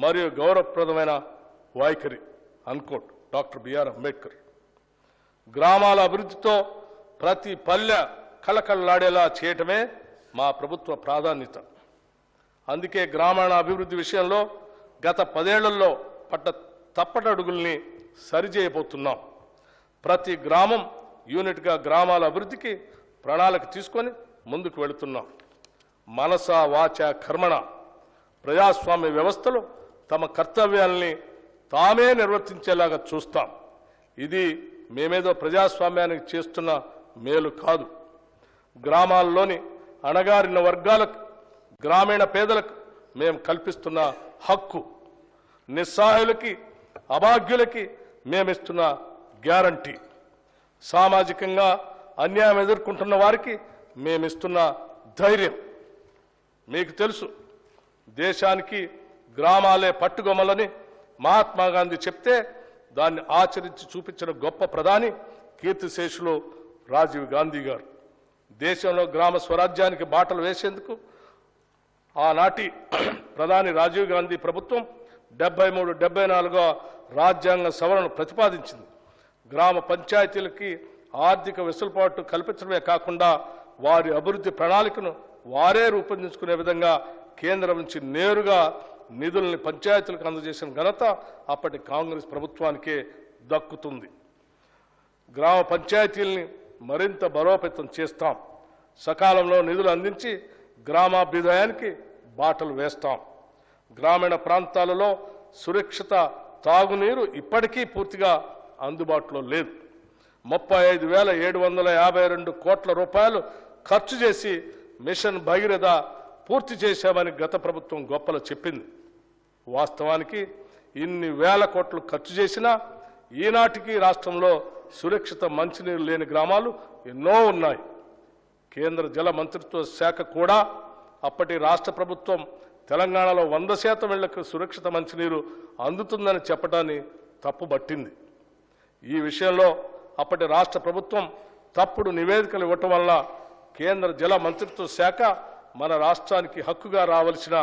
మరియు గౌరవప్రదమైన వైఖరి అన్కోట్ డాక్టర్ బిఆర్ అంబేద్కర్. గ్రామాల అభివృద్ధితో ప్రతి పల్లె కళకళలాడేలా చేయటమే మా ప్రభుత్వ ప్రాధాన్యత. అందుకే గ్రామీణ అభివృద్ధి విషయంలో గత 10 ఏళ్లలో పడ్డ తప్పటడుగుల్ని సరిచేయబోతున్నాం. ప్రతి గ్రామం యూనిట్గా గ్రామాల అభివృద్ధికి ప్రణాళిక తీసుకొని ముందుకు వెళుతున్నాం. మనస వాచ కర్మణ ప్రజాస్వామ్య వ్యవస్థలో తమ కర్తవ్యాల్ని తామే నిర్వర్తించేలాగా చూస్తాం. ఇది మేమేదో ప్రజాస్వామ్యానికి చేస్తున్న మేలు కాదు. గ్రామాల్లోని అణగారిన వర్గాలకు, గ్రామీణ పేదలకు మేము కల్పిస్తున్న హక్కు, నిస్సహాయులకి అభాగ్యులకి మేమిస్తున్న గ్యారంటీ, సామాజికంగా అన్యాయం ఎదుర్కొంటున్న వారికి మేమిస్తున్న ధైర్యం. మీకు తెలుసు, దేశానికి గ్రామాలే పట్టుగొమ్మలని మహాత్మా గాంధీ చెప్తే దాన్ని ఆచరించి చూపించిన గొప్ప ప్రధాని కీర్తిశేషులు రాజీవ్ గాంధీ గారు. దేశంలో గ్రామ స్వరాజ్యానికి బాటలు వేసేందుకు ఆనాటి ప్రధాని రాజీవ్ గాంధీ ప్రభుత్వం 73-74వ రాజ్యాంగ సవరణ ప్రతిపాదించింది. గ్రామ పంచాయతీలకి ఆర్థిక వెసులుబాటు కల్పించడమే కాకుండా వారి అభివృద్ధి ప్రణాళికను వారే రూపొందించుకునే విధంగా కేంద్రం నుంచి నేరుగా నిధుల్ని పంచాయతీలకు అందజేసిన ఘనత అప్పటి కాంగ్రెస్ ప్రభుత్వానికే దక్కుతుంది. గ్రామ పంచాయతీల్ని మరింత బలోపేతం చేస్తాం. సకాలంలో నిధులు అందించి గ్రామాభ్యుదయానికి బాటలు వేస్తాం. గ్రామీణ ప్రాంతాలలో సురక్షిత తాగునీరు ఇప్పటికీ పూర్తిగా అందుబాటులో లేదు. 35,752 కోట్ల రూపాయలు ఖర్చు చేసి మిషన్ భగీరథ పూర్తి చేశామని గత ప్రభుత్వం గొప్పలు చెప్పింది. వాస్తవానికి ఇన్ని వేల కోట్లు ఖర్చు చేసినా ఈనాటికి రాష్ట్రంలో సురక్షిత మంచినీరు లేని గ్రామాలు ఎన్నో ఉన్నాయి. కేంద్ర జల మంత్రిత్వ శాఖ కూడా అప్పటి రాష్ట్ర ప్రభుత్వం తెలంగాణలో 100% ఇళ్లకు సురక్షిత మంచినీరు అందుతుందని చెప్పడాన్ని తప్పుబట్టింది. ఈ విషయంలో అప్పటి రాష్ట్ర ప్రభుత్వం తప్పుడు నివేదికలు ఇవ్వటం వల్ల కేంద్ర జల మంత్రిత్వ శాఖ మన రాష్ట్రానికి హక్కుగా రావాల్సిన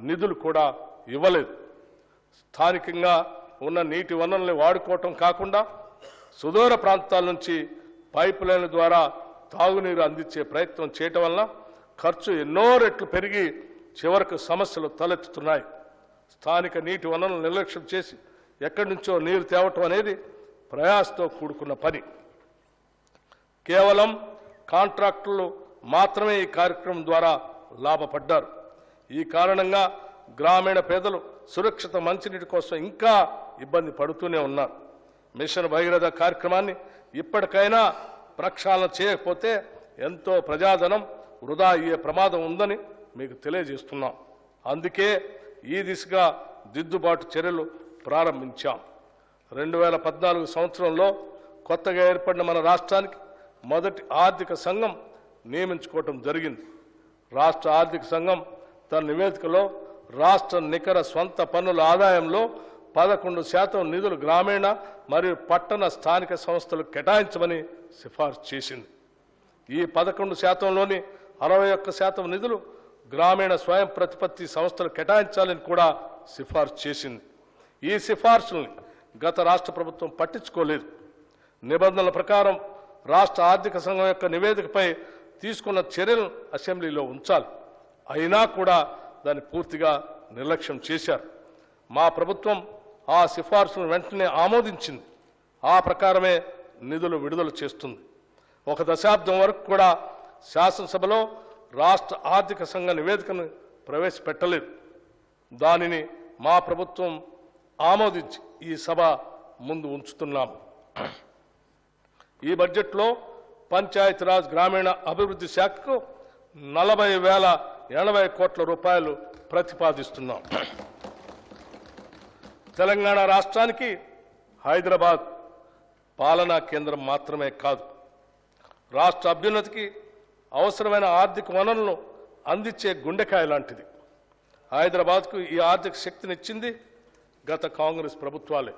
నిధులు కూడా ఇవ్వలేదు. స్థానికంగా ఉన్న నీటి వనరుల్ని వాడుకోవటం కాకుండా సుదూర ప్రాంతాల నుంచి పైప్ లైన్ల ద్వారా తాగునీరు అందించే ప్రయత్నం చేయటం వల్ల ఖర్చు ఎన్నో రెట్లు పెరిగి చివరకు సమస్యలు తలెత్తుతున్నాయి. స్థానిక నీటి వనరులను నిర్లక్ష్యం చేసి ఎక్కడి నుంచో నీరు తేవటం అనేది ప్రయాసతో కూడుకున్న పని. కేవలం కాంట్రాక్టులు మాత్రమే ఈ కార్యక్రమం ద్వారా లాభపడ్డారు. ఈ కారణంగా గ్రామీణ పేదలు సురక్షిత మంచినీటి కోసం ఇంకా ఇబ్బంది పడుతూనే ఉన్నారు. మిషన్ భగీరథ కార్యక్రమాన్ని ఇప్పటికైనా ప్రక్షాళన చేయకపోతే ఎంతో ప్రజాధనం వృధా అయ్యే ప్రమాదం ఉందని మీకు తెలియజేస్తున్నాం. అందుకే ఈ దిశగా దిద్దుబాటు చర్యలు ప్రారంభించాం. 2014 సంవత్సరంలో కొత్తగా ఏర్పడిన మన రాష్ట్రానికి మొదటి ఆర్థిక సంఘం నియమించుకోవటం జరిగింది. రాష్ట్ర ఆర్థిక సంఘం తన నివేదికలో రాష్ట్ర నికర స్వంత పన్నుల ఆదాయంలో 11% నిధులు గ్రామీణ మరియు పట్టణ స్థానిక సంస్థలకు కేటాయించమని సిఫార్సు చేసింది. ఈ 11%లోని 61% నిధులు గ్రామీణ స్వయం ప్రతిపత్తి సంస్థలు కేటాయించాలని కూడా సిఫార్సు చేసింది. ఈ సిఫార్సుల్ని గత రాష్ట్ర ప్రభుత్వం పట్టించుకోలేదు. నిబంధనల ప్రకారం రాష్ట్ర ఆర్థిక సంఘం యొక్క నివేదికపై తీసుకున్న చర్యలను అసెంబ్లీలో ఉంచాలి. అయినా కూడా దాన్ని పూర్తిగా నిర్లక్ష్యం చేశారు. మా ప్రభుత్వం ఆ సిఫార్సులను వెంటనే ఆమోదించింది. ఆ ప్రకారమే నిధులు విడుదల చేస్తుంది. 1 దశాబ్దం వరకు కూడా శాసనసభలో రాష్ట్ర ఆర్థిక సంఘ నివేదికను ప్రవేశపెట్టలేదు. దానిని మా ప్రభుత్వం ఆమోదించి ఈ సభ ముందు ఉంచుతున్నాం. ఈ బడ్జెట్లో పంచాయతీరాజ్ గ్రామీణ అభివృద్ధి శాఖకు 40,080 కోట్ల రూపాయలు ప్రతిపాదిస్తున్నాం. తెలంగాణ రాష్ట్రానికి హైదరాబాద్ పాలనా కేంద్రం మాత్రమే కాదు, రాష్ట్ర అభ్యున్నతికి అవసరమైన ఆర్థిక వనరులను అందించే గుండెకాయ లాంటిది. హైదరాబాద్కు ఈ ఆర్థిక శక్తినిచ్చింది గత కాంగ్రెస్ ప్రభుత్వాలే.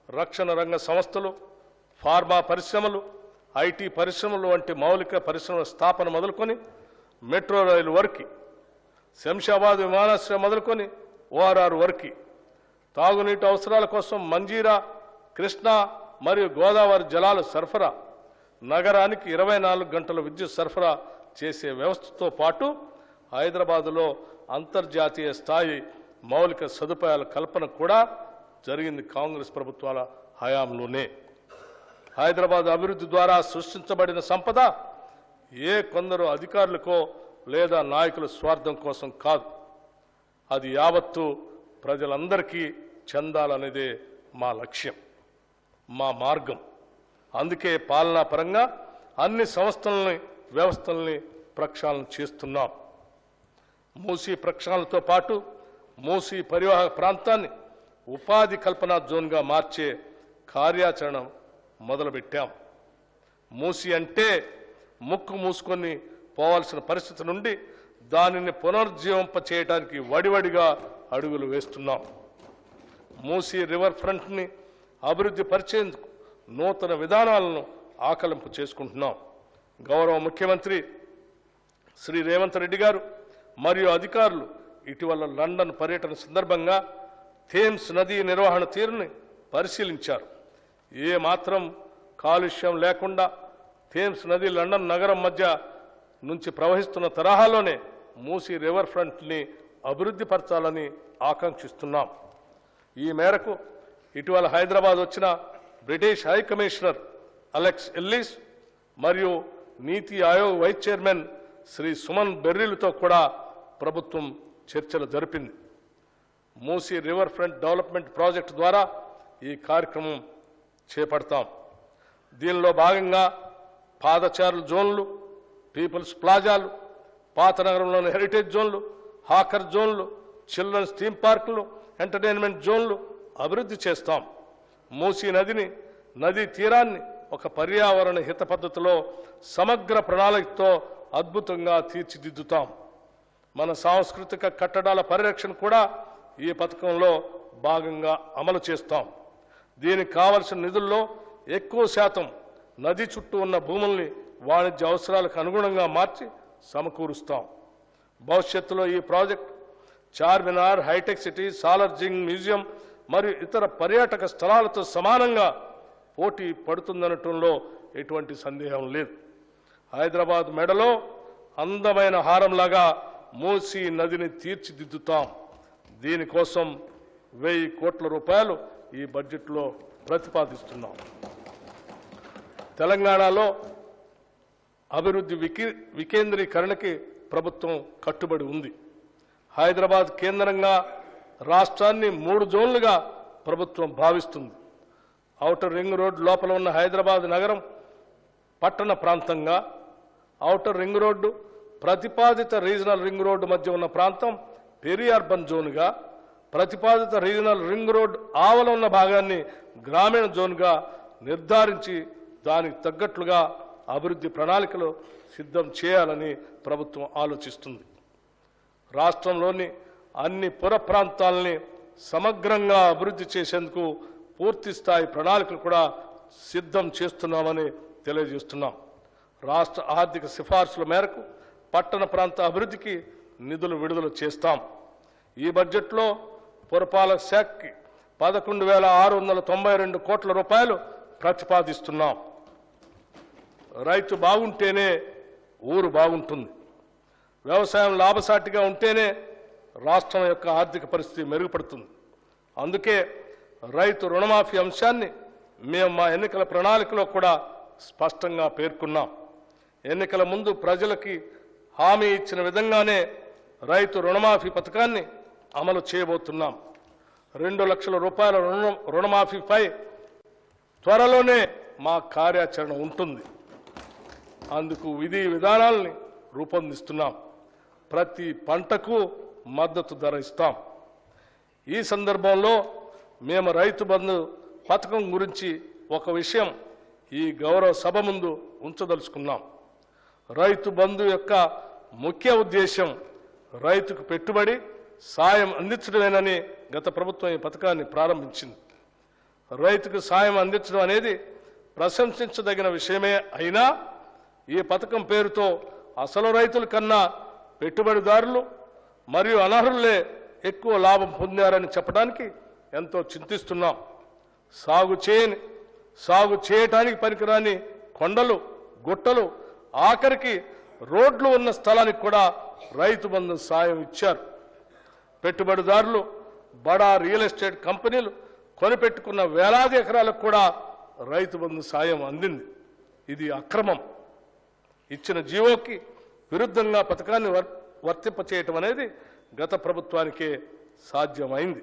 రక్షణ రంగ సంస్థలు, ఫార్మా పరిశ్రమలు, ఐటీ పరిశ్రమలు వంటి మౌలిక పరిశ్రమల స్థాపన మొదలుకొని మెట్రో రైలు వరకు, శంషాబాద్ విమానాశ్రయం మొదలుకొని ORR వరకు, తాగునీటి అవసరాల కోసం మంజీరా, కృష్ణా మరియు గోదావరి జలాల సరఫరా, నగరానికి 24 గంటల విద్యుత్ సరఫరా చేసే వ్యవస్థతో పాటు హైదరాబాదులో అంతర్జాతీయ స్థాయి మౌలిక సదుపాయాల కల్పన కూడా జరిగింది కాంగ్రెస్ ప్రభుత్వాల హయాంలోనే. హైదరాబాద్ అభివృద్ధి ద్వారా సృష్టించబడిన సంపద కొందరు అధికారులకో లేదా నాయకుల స్వార్థం కోసం కాదు, అది యావత్తు ప్రజలందరికీ చెందాలనేదే మా లక్ష్యం, మా మార్గం. అందుకే పాలనా పరంగా అన్ని సంస్థలని, వ్యవస్థల్ని ప్రక్షాళన చేస్తున్నాం. మూసీ ప్రక్షాళనతో పాటు మూసీ పరివాహక ప్రాంతాన్ని ఉపాధి కల్పనా జోన్గా మార్చే కార్యాచరణ మొదలుపెట్టాం. మూసీ అంటే ముక్కు మూసుకొని పోవాల్సిన పరిస్థితి నుండి దానిని పునరుజ్జీవింప చేయడానికి వడివడిగా అడుగులు వేస్తున్నాం. మూసీ రివర్ ఫ్రంట్ని అభివృద్ధి పరిచేందుకు నూతన విధానాలను ఆకలింపు చేసుకుంటున్నాం. గౌరవ ముఖ్యమంత్రి శ్రీ రేవంత్ రెడ్డి గారు మరియు అధికారులు ఇటీవల లండన్ పర్యటన సందర్భంగా థేమ్స్ నదీ నిర్వహణ తీరుని పరిశీలించారు. మాత్రం కాలుష్యం లేకుండా థేమ్స్ నది లండన్ నగరం మధ్య నుంచి ప్రవహిస్తున్న తరహాలోనే మూసీ రివర్ ఫ్రంట్ని అభివృద్ధి పరచాలని ఆకాంక్షిస్తున్నాం. ఈ మేరకు ఇటీవల హైదరాబాద్ వచ్చిన British high commissioner Alex Ellis మరియు నీతి ఆయోగ్ వైస్ చైర్మన్ శ్రీ సుమన్ బెర్రీలతో కూడా ప్రభుత్వం చర్చలు జరిపింది. Musi river front development project ద్వారా ఈ కార్యక్రమం చేపడతాం. దీనిలో భాగంగా పాదచారుల జోన్లు, పీపుల్స్ ప్లాజాలు, పాత నగరంలోని హెరిటేజ్ జోన్లు, హాకర్ జోన్లు, చిల్డ్రన్స్ థీమ్ పార్కులు, ఎంటర్టైన్మెంట్ జోన్లు అభివృద్ధి చేస్తాం. మూసీ నదీ తీరాన్ని ఒక పర్యావరణ హిత పద్ధతిలో సమగ్ర ప్రణాళికతో అద్భుతంగా తీర్చిదిద్దుతాం. మన సాంస్కృతిక కట్టడాల పరిరక్షణ కూడా ఈ పథకంలో భాగంగా అమలు చేస్తాం. దీనికి కావలసిన నిధుల్లో ఎక్కువ శాతం నది చుట్టూ ఉన్న భూముల్ని వాణిజ్య అవసరాలకు అనుగుణంగా మార్చి సమకూరుస్తాం. భవిష్యత్తులో ఈ ప్రాజెక్టు చార్మినార్, హైటెక్ సిటీ, సాలార్జింగ్ మ్యూజియం మరియు ఇతర పర్యాటక స్థలాలతో సమానంగా పోటీ పడుతుందనటంలో ఎటువంటి సందేహం లేదు. హైదరాబాద్ మెడలో అందమైన హారంలాగా మూసీ నదిని తీర్చిదిద్దుతాం. దీనికోసం 1000 కోట్ల రూపాయలు ఈ బడ్జెట్లో ప్రతిపాదిస్తున్నాం. తెలంగాణలో అభివృద్ధి వికేంద్రీకరణకి ప్రభుత్వం కట్టుబడి ఉంది. హైదరాబాద్ కేంద్రంగా రాష్ట్రాన్ని 3 జోన్లుగా ప్రభుత్వం భావిస్తుంది. ఔటర్ రింగ్ రోడ్ లోపల ఉన్న హైదరాబాద్ నగరం పట్టణ ప్రాంతంగా, ఔటర్ రింగ్ రోడ్డు ప్రతిపాదిత రీజనల్ రింగ్ రోడ్డు మధ్య ఉన్న ప్రాంతం పెరి అర్బన్ జోన్గా, ప్రతిపాదిత రీజనల్ రింగ్ రోడ్ ఆవల ఉన్న భాగాన్ని గ్రామీణ జోన్గా నిర్ధారించి దానికి తగ్గట్లుగా అభివృద్ధి ప్రణాళికలు సిద్ధం చేయాలని ప్రభుత్వం ఆలోచిస్తుంది. రాష్ట్రంలోని అన్ని పుర ప్రాంతాలని సమగ్రంగా అభివృద్ధి చేసేందుకు పూర్తి స్థాయి ప్రణాళికలు కూడా సిద్ధం చేస్తున్నామని తెలియజేస్తున్నాం. రాష్ట్ర ఆర్థిక సిఫార్సుల మేరకు పట్టణ ప్రాంత అభివృద్ధికి నిధులు విడుదల చేస్తాం. ఈ బడ్జెట్లో పురపాలక శాఖకి 11,692 కోట్ల రూపాయలు ప్రతిపాదిస్తున్నాం. రైతు బాగుంటేనే ఊరు బాగుంటుంది. వ్యవసాయం లాభసాటిగా ఉంటేనే రాష్ట్రం యొక్క ఆర్థిక పరిస్థితి మెరుగుపడుతుంది. అందుకే రైతు రుణమాఫీ అంశాన్ని మేము మా ఎన్నికల ప్రణాళికలో కూడా స్పష్టంగా పేర్కొన్నాం. ఎన్నికల ముందు ప్రజలకి హామీ ఇచ్చిన విధంగానే రైతు రుణమాఫీ పథకాన్ని అమలు చేయబోతున్నాం. 2 లక్షల రూపాయల రుణమాఫీపై త్వరలోనే మా కార్యాచరణ ఉంటుంది. అందుకు విధి విధానాల్ని రూపొందిస్తున్నాం. ప్రతి పంటకు మద్దతు ధర ఇస్తాం. ఈ సందర్భంలో మేము రైతు బంధు పథకం గురించి ఒక విషయం ఈ గౌరవ సభ ముందు ఉంచదలుచుకున్నాం. రైతు బంధు యొక్క ముఖ్య ఉద్దేశం రైతుకు పెట్టుబడి సాయం అందించడమేనని గత ప్రభుత్వం ఈ పథకాన్ని ప్రారంభించింది. రైతుకు సాయం అందించడం అనేది ప్రశంసించదగిన విషయమే అయినా ఈ పథకం పేరుతో అసలు రైతుల కన్నా పెట్టుబడిదారులు మరియు అనర్హులే ఎక్కువ లాభం పొందారని చెప్పడానికి ఎంతో చింతిస్తున్నాం. సాగు చేయటానికి పనికిరాని కొండలు, గుట్టలు, ఆఖరికి రోడ్లు ఉన్న స్థలానికి కూడా రైతు బంధు సాయం ఇచ్చారు. పెట్టుబడిదారులు, బడా రియల్ ఎస్టేట్ కంపెనీలు కొనిపెట్టుకున్న వేలాది ఎకరాలకు కూడా రైతు బంధు సాయం అందింది. ఇది అక్రమం. ఇచ్చిన జీవోకి విరుద్ధంగా పథకాన్ని వర్తింపచేయటం అనేది గత ప్రభుత్వానికే సాధ్యమైంది.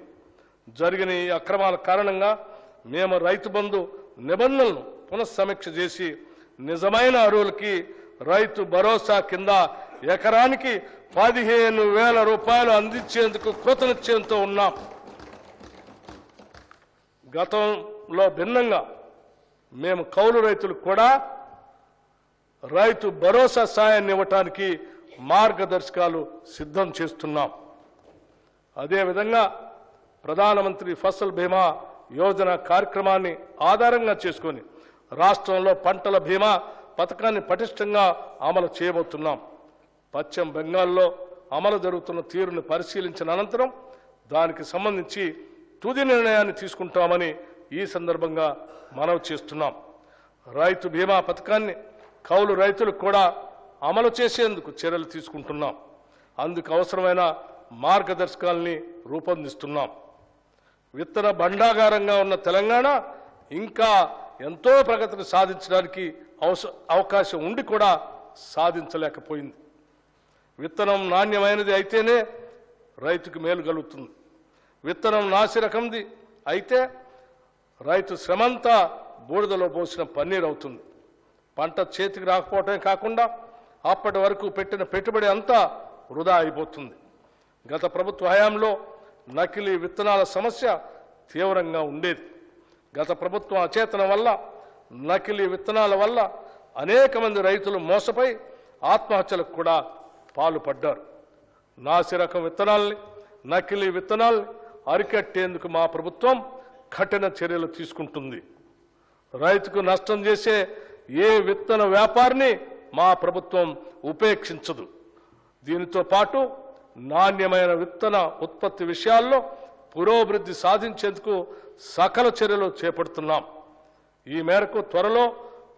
జరిగిన ఈ అక్రమాల కారణంగా మేము రైతు బంధు నిబంధనలను పునఃసమీక్ష చేసి నిజమైన అర్హులకి రైతు భరోసా కింద ఎకరానికి 15,000 రూపాయలు అందించేందుకు కృతనిశ్చయంతో ఉన్నాం. గతంలో భిన్నంగా మేము కౌలు రైతులకు కూడా రైతు భరోసా సాయాన్ని ఇవ్వటానికి మార్గదర్శకాలు సిద్ధం చేస్తున్నాం. అదేవిధంగా ప్రధానమంత్రి ఫసల్ బీమా యోజన కార్యక్రమాన్ని ఆధారంగా చేసుకొని రాష్ట్రంలో పంటల బీమా పథకాన్ని పటిష్టంగా అమలు చేయబోతున్నాం. పశ్చిమ బెంగాల్లో అమలు జరుగుతున్న తీరును పరిశీలించిన అనంతరం దానికి సంబంధించి తుది నిర్ణయాన్ని తీసుకుంటామని ఈ సందర్భంగా మనవి చేస్తున్నాం. రైతు బీమా పథకాన్ని కౌలు రైతులకు కూడా అమలు చేసేందుకు చర్యలు తీసుకుంటున్నాం. అందుకు అవసరమైన మార్గదర్శకాలని రూపొందిస్తున్నాం. విత్తన భండాగారంగా ఉన్న తెలంగాణ ఇంకా ఎంతో ప్రగతిని సాధించడానికి అవకాశం ఉండి కూడా సాధించలేకపోయింది. విత్తనం నాణ్యమైనది అయితేనే రైతుకు మేలు కలుగుతుంది. విత్తనం నాసిరకంది అయితే రైతు శ్రమంతా బూడిదలో పోసిన పన్నీరు అవుతుంది. పంట చేతికి రాకపోవటమే కాకుండా అప్పటి వరకు పెట్టిన పెట్టుబడి అంతా వృధా అయిపోతుంది. గత ప్రభుత్వ హయాంలో నకిలీ విత్తనాల సమస్య తీవ్రంగా ఉండేది. గత ప్రభుత్వం అచేతనం వల్ల, నకిలీ విత్తనాల వల్ల అనేక మంది రైతులు మోసపై ఆత్మహత్యలకు కూడా పాల్పడ్డారు. నాసిరకం విత్తనాల్ని, నకిలీ విత్తనాల్ని అరికట్టేందుకు మా ప్రభుత్వం కఠిన చర్యలు తీసుకుంటుంది. రైతుకు నష్టం చేసే ఏ విత్తన వ్యాపారిని మా ప్రభుత్వం ఉపేక్షించదు. దీనితో పాటు నాణ్యమైన విత్తన ఉత్పత్తి విషయాల్లో పురోభివృద్ధి సాధించేందుకు సకల చర్యలు చేపడుతున్నాం. ఈ మేరకు త్వరలో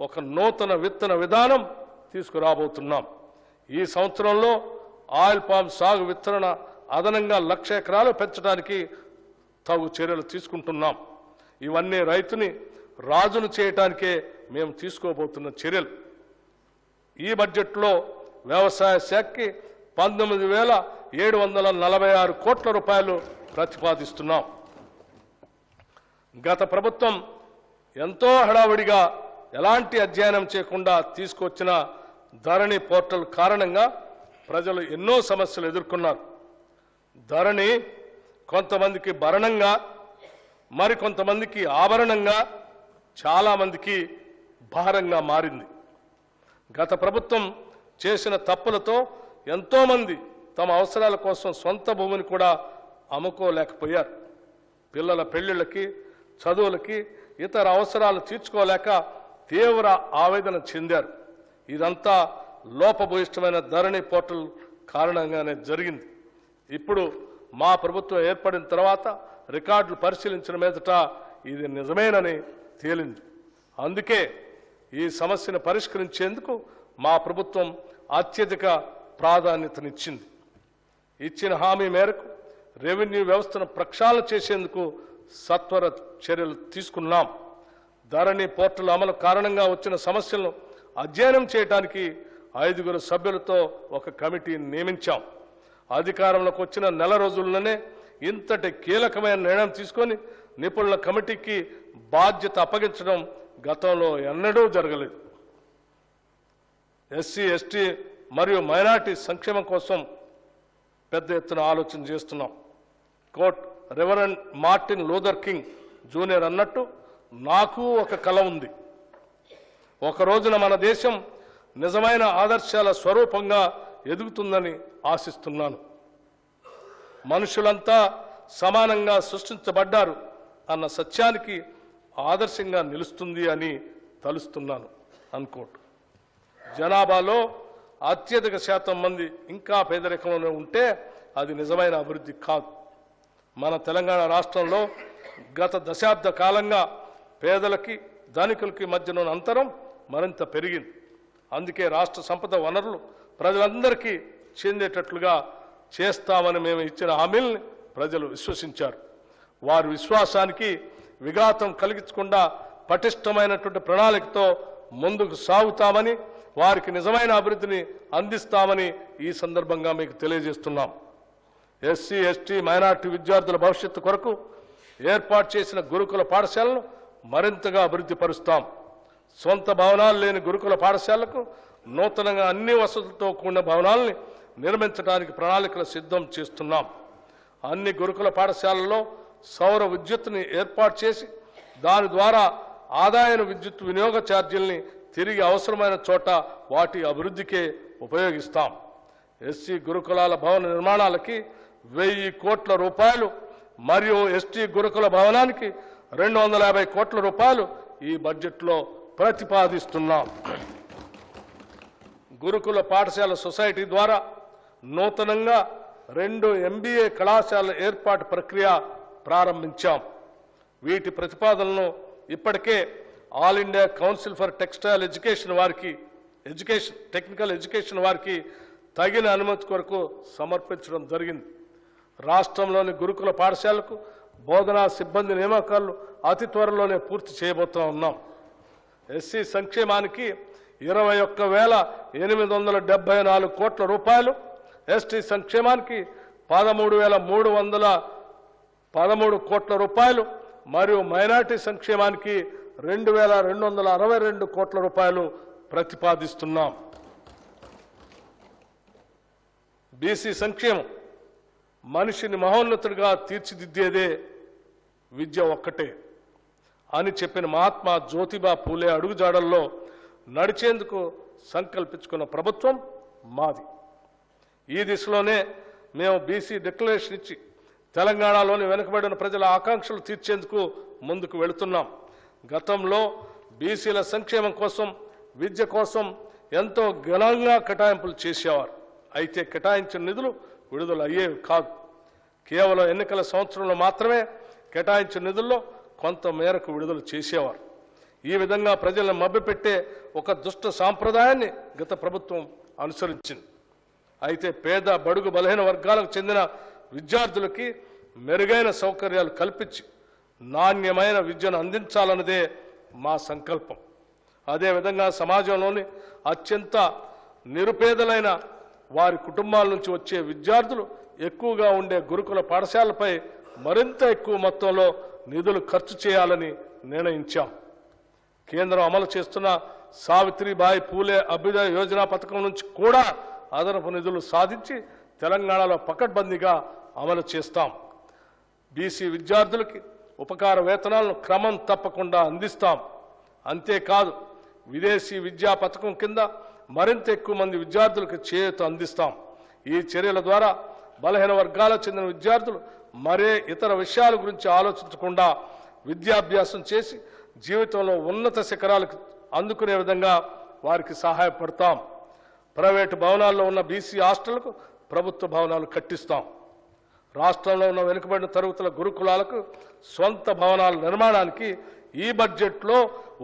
ఒక నూతన విత్తన విధానం తీసుకురాబోతున్నాం. ఈ సంవత్సరంలో ఆయిల్ పామ్ సాగు విత్తన అదనంగా 1,00,000 ఎకరాలు పెంచడానికి తగు చర్యలు తీసుకుంటున్నాం. ఇవన్నీ రైతుని రాజును చేయటానికే మేము తీసుకోబోతున్న చర్యలు. ఈ బడ్జెట్లో వ్యవసాయ శాఖకి 19,746 కోట్ల రూపాయలు ప్రతిపాదిస్తున్నాం. గత ప్రభుత్వం ఎంతో హడావుడిగా ఎలాంటి అధ్యయనం చేయకుండా తీసుకొచ్చిన ధరణి పోర్టల్ కారణంగా ప్రజలు ఎన్నో సమస్యలు ఎదుర్కొన్నారు. ధరణి కొంతమందికి భరణంగా, మరికొంతమందికి ఆభరణంగా, చాలామందికి భారంగా మారింది. గత ప్రభుత్వం చేసిన తప్పులతో ఎంతోమంది తమ అవసరాల కోసం సొంత భూమిని కూడా అమ్ముకోలేకపోయారు. పిల్లల పెళ్లిళ్ళకి, చదువులకి, ఇతర అవసరాలు తీర్చుకోలేక తీవ్ర ఆవేదన చెందారు. ఇదంతా లోపభూయిష్టమైన ధరణి పోర్టల్ కారణంగానే జరిగింది. ఇప్పుడు మా ప్రభుత్వం ఏర్పడిన తర్వాత రికార్డులు పరిశీలించిన మీదట ఇది నిజమేనని తేలింది. అందుకే ఈ సమస్యను పరిష్కరించేందుకు మా ప్రభుత్వం అత్యధిక ప్రాధాన్యతనిచ్చింది. ఇచ్చిన హామీ మేరకు రెవెన్యూ వ్యవస్థను ప్రక్షాళన చేసేందుకు సత్వర చర్యలు తీసుకున్నాం. ధరణి పోర్టల్ అమలు కారణంగా వచ్చిన సమస్యలను అధ్యయనం చేయడానికి 5 సభ్యులతో ఒక కమిటీని నియమించాం. అధికారంలోకి వచ్చిన నెల రోజుల్లోనే ఇంతటి కీలకమైన నిర్ణయం తీసుకొని నిపుణుల కమిటీకి బాధ్యత అప్పగించడం గతంలో ఎన్నడూ జరగలేదు. ఎస్సీ, ఎస్టీ మరియు మైనార్టీ సంక్షేమం కోసం పెద్ద ఎత్తున ఆలోచన చేస్తున్నాం. Quote reverend Martin Luther King Junior అన్నట్టు నాకు ఒక కల ఉంది. ఒక రోజున మన దేశం నిజమైన ఆదర్శాల స్వరూపంగా ఎదుగుతుందని ఆశిస్తున్నాను. మనుషులంతా సమానంగా సృష్టించబడ్డారు అన్న సత్యానికి ఆదర్శంగా నిలుస్తుంది అని తలుస్తున్నాను. అన్కోట్. జనాభాలో అత్యధిక శాతం మంది ఇంకా పేదరికంలో ఉంటే అది నిజమైన అభివృద్ధి కాదు. మన తెలంగాణ రాష్ట్రంలో గత దశాబ్ద కాలంగా పేదలకి ధనికులకి మధ్యన అంతరం మరింత పెరిగింది. అందుకే రాష్ట్ర సంపద వనరులు ప్రజలందరికీ చెందేటట్లుగా చేస్తామని మేము ఇచ్చిన హామీల్ని ప్రజలు విశ్వసించారు. వారి విశ్వాసానికి విఘాతం కలిగించకుండా పటిష్టమైనటువంటి ప్రణాళికతో ముందుకు సాగుతామని, వారికి నిజమైన అభివృద్ధిని అందిస్తామని ఈ సందర్భంగా మీకు తెలియజేస్తున్నాం. ఎస్సీ, ఎస్టీ, మైనార్టీ విద్యార్థుల భవిష్యత్తు కొరకు ఏర్పాటు చేసిన గురుకుల పాఠశాలను మరింతగా అభివృద్ధి పరుస్తాం. సొంత భవనాలు లేని గురుకుల పాఠశాలకు నూతనంగా అన్ని వసతులతో కూడిన భవనాలని నిర్మించడానికి ప్రణాళికలు సిద్ధం చేస్తున్నాం. అన్ని గురుకుల పాఠశాలల్లో సౌర విద్యుత్తుని ఏర్పాటు చేసి దాని ద్వారా ఆదాయ విద్యుత్ వినియోగ ఛార్జీల్ని తిరిగి అవసరమైన చోట వాటి అభివృద్ధికే ఉపయోగిస్తాం. ఎస్సీ గురుకులాల భవన నిర్మాణాలకి 1,000 కోట్ల రూపాయలు మరియు ఎస్టీ గురుకుల భవనానికి 250 కోట్ల రూపాయలు ఈ బడ్జెట్లో ప్రతిపాదిస్తున్నాం. గురుకుల పాఠశాల సొసైటీ ద్వారా నూతనంగా 2 MBA కళాశాలల ఏర్పాటు ప్రక్రియ ప్రారంభించాం. వీటి ప్రతిపాదనలను ఇప్పటికే all India council for textile technical education వారికి తగిన అనుమతి కొరకు సమర్పించడం జరిగింది. రాష్ట్రంలోని గురుకుల పాఠశాలకు బోధనా సిబ్బంది నియామకాలు అతి త్వరలోనే పూర్తి చేయబోతూ ఉన్నాం. ఎస్సీ సంక్షేమానికి 21,874 కోట్ల రూపాయలు, ఎస్టీ సంక్షేమానికి 13,313 కోట్ల రూపాయలు మరియు మైనార్టీ సంక్షేమానికి 2,262 కోట్ల రూపాయలు ప్రతిపాదిస్తున్నాం. బీసీ సంక్షేమం మనిషిని మహోన్నతుడిగా తీర్చిదిద్దేదే విద్య ఒక్కటే అని చెప్పిన మహాత్మా జ్యోతిబా పూలే అడుగుజాడల్లో నడిచేందుకు సంకల్పించుకున్న ప్రభుత్వం మాది. ఈ దిశలోనే మేము బీసీ డిక్లరేషన్ ఇచ్చి తెలంగాణలోని వెనుకబడిన ప్రజల ఆకాంక్షలు తీర్చేందుకు ముందుకు వెళుతున్నాం. గతంలో బీసీల సంక్షేమం కోసం, విద్య కోసం ఎంతో ఘనంగా కేటాయింపులు చేసేవారు. అయితే కేటాయించిన నిధులు విడుదల అయ్యేవి కాదు. కేవలం ఎన్నికల సంవత్సరంలో మాత్రమే కేటాయించిన నిధుల్లో కొంత మేరకు విడుదల చేసేవారు. ఈ విధంగా ప్రజలను మభ్యపెట్టే ఒక దుష్ట సాంప్రదాయాన్ని గత ప్రభుత్వం అనుసరించింది. అయితే పేద, బడుగు, బలహీన వర్గాలకు చెందిన విద్యార్థులకి మెరుగైన సౌకర్యాలు కల్పించి నాణ్యమైన విద్యను అందించాలన్నదే మా సంకల్పం. అదేవిధంగా సమాజంలోని అత్యంత నిరుపేదలైన వారి కుటుంబాల నుంచి వచ్చే విద్యార్థులు ఎక్కువగా ఉండే గురుకుల పాఠశాలపై మరింత ఎక్కువ మొత్తంలో నిధులు ఖర్చు చేయాలని నిర్ణయించాం. కేంద్రం అమలు చేస్తున్న సావిత్రిబాయి పూలే అభ్యుదయ యోజన పథకం నుంచి కూడా అదనపు నిధులు సాధించి తెలంగాణలో పకడ్బందీగా అమలు చేస్తాం. బీసీ విద్యార్థులకి ఉపకార వేతనాలను క్రమం తప్పకుండా అందిస్తాం. అంతేకాదు, విదేశీ విద్యా పథకం కింద మరింత ఎక్కువ మంది విద్యార్థులకు చేయూత అందిస్తాం. ఈ చర్యల ద్వారా బలహీన వర్గాలకు చెందిన విద్యార్థులు మరే ఇతర విషయాల గురించి ఆలోచించకుండా విద్యాభ్యాసం చేసి జీవితంలో ఉన్నత శిఖరాలకు అందుకునే విధంగా వారికి సహాయపడతాం. ప్రైవేటు భవనాల్లో ఉన్న బీసీ హాస్టళ్లకు ప్రభుత్వ భవనాలు కట్టిస్తాం. రాష్ట్రంలో ఉన్న వెనుకబడిన తరగతుల గురుకులాలకు స్వంత భవనాల నిర్మాణానికి ఈ బడ్జెట్లో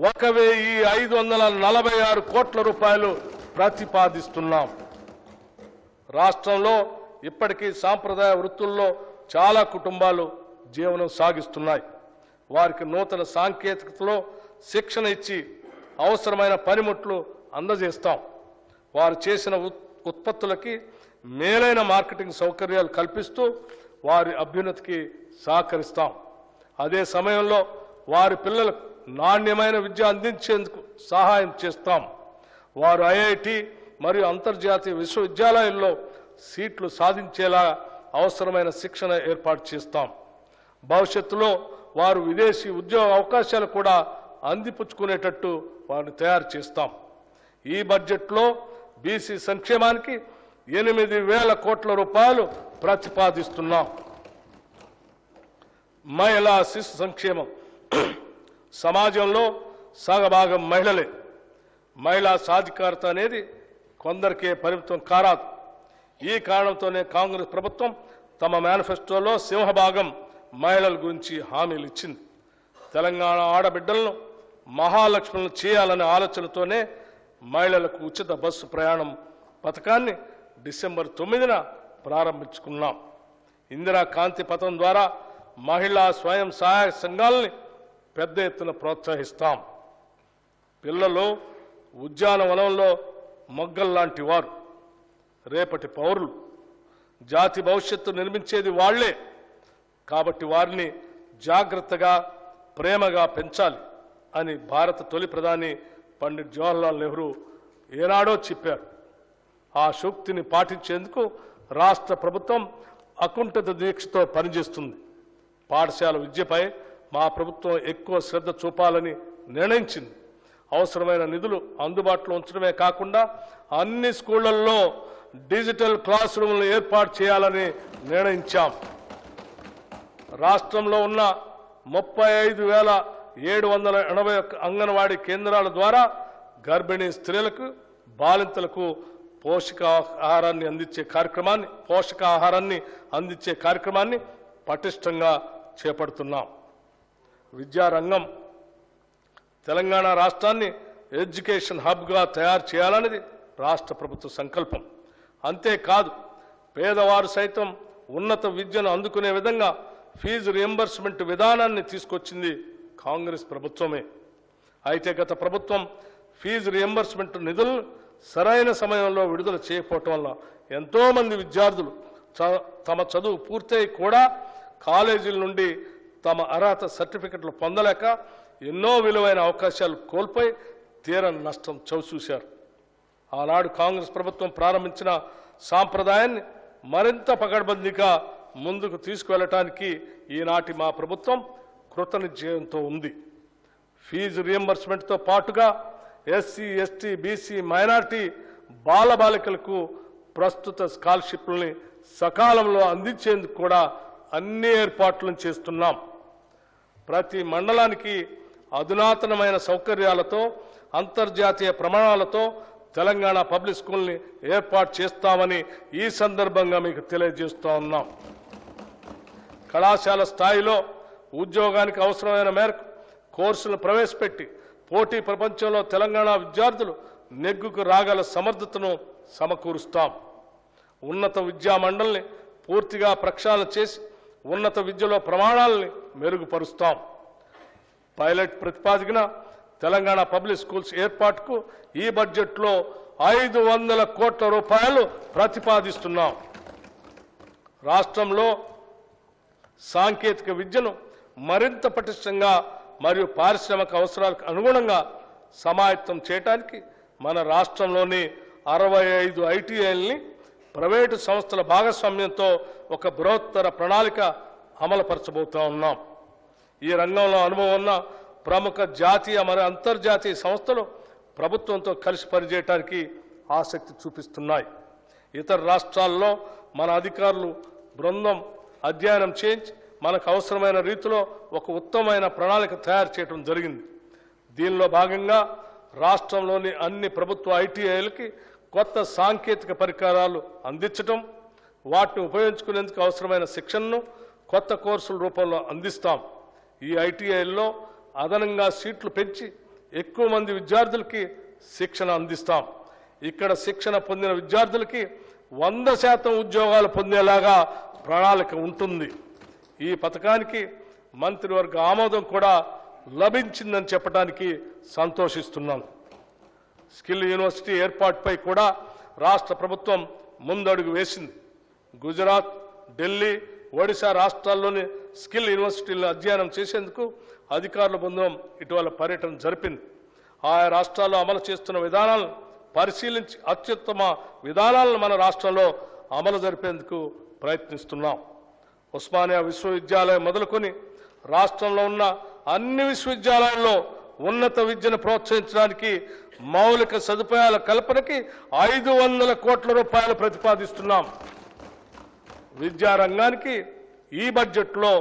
1,546 కోట్ల రూపాయలు ప్రతిపాదిస్తున్నాం. రాష్ట్రంలో ఇప్పటికీ సాంప్రదాయ వృత్తుల్లో చాలా కుటుంబాలు జీవనం సాగిస్తున్నాయి. వారికి నూతన సాంకేతికతలో శిక్షణ ఇచ్చి అవసరమైన పనిముట్లు అందజేస్తాం. వారు చేసిన ఉత్పత్తులకి మేలైన మార్కెటింగ్ సౌకర్యాలు కల్పిస్తూ వారి అభ్యున్నతికి సహకరిస్తాం. అదే సమయంలో వారి పిల్లలకు నాణ్యమైన విద్య అందించేందుకు సహాయం చేస్తాం. వారు ఐఐటి మరియు అంతర్జాతీయ విశ్వవిద్యాలయాల్లో సీట్లు సాధించేలా అవసరమైన శిక్షణ ఏర్పాటు చేస్తాం. భవిష్యత్తులో వారు విదేశీ ఉద్యోగ అవకాశాలు కూడా అందిపుచ్చుకునేటట్టు వారిని తయారు చేస్తాం. ఈ బడ్జెట్లో బీసీ సంక్షేమానికి 8,000 కోట్ల రూపాయలు ప్రతిపాదిస్తున్నాం. మహిళా శిశు సంక్షేమం. సమాజంలో సగభాగం మహిళలే. మహిళా సాధికారత అనేది కొందరికే పరిమితం కారాదు. ఈ కారణంతోనే కాంగ్రెస్ ప్రభుత్వం తమ మేనిఫెస్టోలో సింహభాగం మహిళల గురించి హామీలు ఇచ్చింది. తెలంగాణ ఆడబిడ్డలను మహాలక్ష్ములను చేయాలనే ఆలోచనతోనే మహిళలకు ఉచిత బస్సు ప్రయాణం పథకాన్ని డిసెంబర్ 9న ప్రారంభించుకున్నాం. ఇందిరా కాంతి పథకం ద్వారా మహిళా స్వయం సహాయ సంఘాలని పెద్ద ఎత్తున ప్రోత్సహిస్తాం. పిల్లలు ఉద్యానవనంలో మొగ్గల్లాంటి వారు, రేపటి పౌరులు. జాతి భవిష్యత్తు నిర్మించేది వాళ్లే. కాబట్టి వారిని జాగ్రత్తగా, ప్రేమగా పెంచాలి అని భారత తొలి ప్రధాని పండిట్ జవహర్లాల్ నెహ్రూ ఏనాడో చెప్పారు. ఆ సూక్తిని పాటించేందుకు రాష్ట్ర ప్రభుత్వం అకుంఠిత దీక్షతో పనిచేస్తుంది. పాఠశాల విద్యపై మా ప్రభుత్వం ఎక్కువ శ్రద్ధ చూపాలని నిర్ణయించింది. అవసరమైన నిధులు అందుబాటులో ఉంచడమే కాకుండా అన్ని స్కూళ్లలో డిజిటల్ క్లాస్ రూమ్లను ఏర్పాటు చేయాలని నిర్ణయించాం. రాష్ట్రంలో ఉన్న 35,781 అంగన్వాడీ కేంద్రాల ద్వారా గర్భిణీ స్త్రీలకు, బాలింతలకు పోషకాహారాన్ని అందించే కార్యక్రమాన్ని పటిష్టంగా చేపడుతున్నాం. విద్యారంగం. తెలంగాణ రాష్ట్రాన్ని ఎడ్యుకేషన్ హబ్గా తయారు చేయాలనేది రాష్ట్ర ప్రభుత్వ సంకల్పం. అంతేకాదు, పేదవారు సైతం ఉన్నత విద్యను అందుకునే విధంగా ఫీజు రియంబర్స్మెంట్ విధానాన్ని తీసుకొచ్చింది కాంగ్రెస్ ప్రభుత్వమే. అయితే గత ప్రభుత్వం ఫీజు రియంబర్స్మెంట్ నిధులను సరైన సమయంలో విడుదల చేయకపోవటం వల్ల ఎంతోమంది విద్యార్థులు తమ చదువు పూర్తయి కూడా కాలేజీల నుండి తమ అర్హత సర్టిఫికెట్లు పొందలేక ఎన్నో విలువైన అవకాశాలు కోల్పోయి తీరని నష్టం చవిచూశారు. ఆనాడు కాంగ్రెస్ ప్రభుత్వం ప్రారంభించిన సాంప్రదాయాన్ని మరింత పకడ్బందీగా ముందుకు తీసుకువెళ్ళటానికి ఈనాటి మా ప్రభుత్వం కృతనిశ్చయంతో ఉంది. ఫీజు రియంబర్స్మెంట్తో పాటుగా ఎస్సీ, ఎస్టీ, బీసీ, మైనారిటీ, బాలబాలికలకు ప్రస్తుత స్కాలర్షిప్లని సకాలంలో అందించేందుకు కూడా అన్ని ఏర్పాట్లను చేస్తున్నాం. ప్రతి మండలానికి అధునాతనమైన సౌకర్యాలతో అంతర్జాతీయ ప్రమాణాలతో తెలంగాణ పబ్లిక్ స్కూల్ని ఏర్పాటు చేస్తామని ఈ సందర్భంగా మీకు తెలియజేస్తూ ఉన్నాం. కళాశాల స్థాయిలో ఉద్యోగానికి అవసరమైన మేరకు కోర్సులను ప్రవేశపెట్టి పోటీ ప్రపంచంలో తెలంగాణ విద్యార్థులు నెగ్గుకు రాగల సమర్థతను సమకూరుస్తాం. ఉన్నత విద్యా మండలిని పూర్తిగా ప్రక్షాళన చేసి ఉన్నత విద్యలో ప్రమాణాలని మెరుగుపరుస్తాం. పైలట్ ప్రతిపాదికన తెలంగాణ పబ్లిక్ స్కూల్స్ ఏర్పాటుకు ఈ బడ్జెట్లో 500 కోట్ల రూపాయలు ప్రతిపాదిస్తున్నాం. రాష్ట్రంలో సాంకేతిక విద్యను మరింత పటిష్టంగా మరియు పారిశ్రామిక అవసరాలకు అనుగుణంగా సమాయత్తం చేయడానికి మన రాష్ట్రంలోని 65 ఐటీఐల్ని ప్రైవేటు సంస్థల భాగస్వామ్యంతో ఒక బృహత్తర ప్రణాళిక అమలుపరచబోతా ఉన్నాం. ఈ రంగంలో అనుభవం ఉన్న ప్రముఖ జాతీయ మరియు అంతర్జాతీయ సంస్థలు ప్రభుత్వంతో కలిసి పనిచేయడానికి ఆసక్తి చూపిస్తున్నాయి. ఇతర రాష్ట్రాల్లో మన అధికారులు బృందం అధ్యయనం చేయించి మనకు అవసరమైన రీతిలో ఒక ఉత్తమమైన ప్రణాళిక తయారు చేయడం జరిగింది. దీనిలో భాగంగా రాష్ట్రంలోని అన్ని ప్రభుత్వ ఐటీఐలకి కొత్త సాంకేతిక పరికరాలు అందించడం, వాటిని ఉపయోగించుకునేందుకు అవసరమైన శిక్షణను కొత్త కోర్సుల రూపంలో అందిస్తాం. ఈ ఐటీఐల్లో అదనంగా సీట్లు పెంచి ఎక్కువ మంది విద్యార్థులకి శిక్షణ అందిస్తాం. ఇక్కడ శిక్షణ పొందిన విద్యార్థులకి 100% ఉద్యోగాలు పొందేలాగా ప్రణాళిక ఉంటుంది. ఈ పథకానికి మంత్రివర్గ ఆమోదం కూడా లభించిందని చెప్పడానికి సంతోషిస్తున్నాను. స్కిల్ యూనివర్సిటీ ఏర్పాటుపై కూడా రాష్ట్ర ప్రభుత్వం ముందడుగు వేసింది. గుజరాత్, ఢిల్లీ, ఒడిశా రాష్ట్రాల్లోని స్కిల్ యూనివర్సిటీలను అధ్యయనం చేసేందుకు అధికారుల బృందం ఇటీవల పర్యటన జరిపింది. ఆయా రాష్ట్రాల్లో అమలు చేస్తున్న విధానాలను పరిశీలించి అత్యుత్తమ విధానాలను మన రాష్ట్రంలో అమలు జరిపేందుకు ప్రయత్నిస్తున్నాం. ఉస్మానియా విశ్వవిద్యాలయం మొదలుకొని రాష్ట్రంలో ఉన్న అన్ని విశ్వవిద్యాలయాల్లో ఉన్నత విద్యను ప్రోత్సహించడానికి మౌలిక సదుపాయాల కల్పనకి 500 కోట్ల రూపాయలు ప్రతిపాదిస్తున్నాం. విద్యారంగానికి ఈ బడ్జెట్లో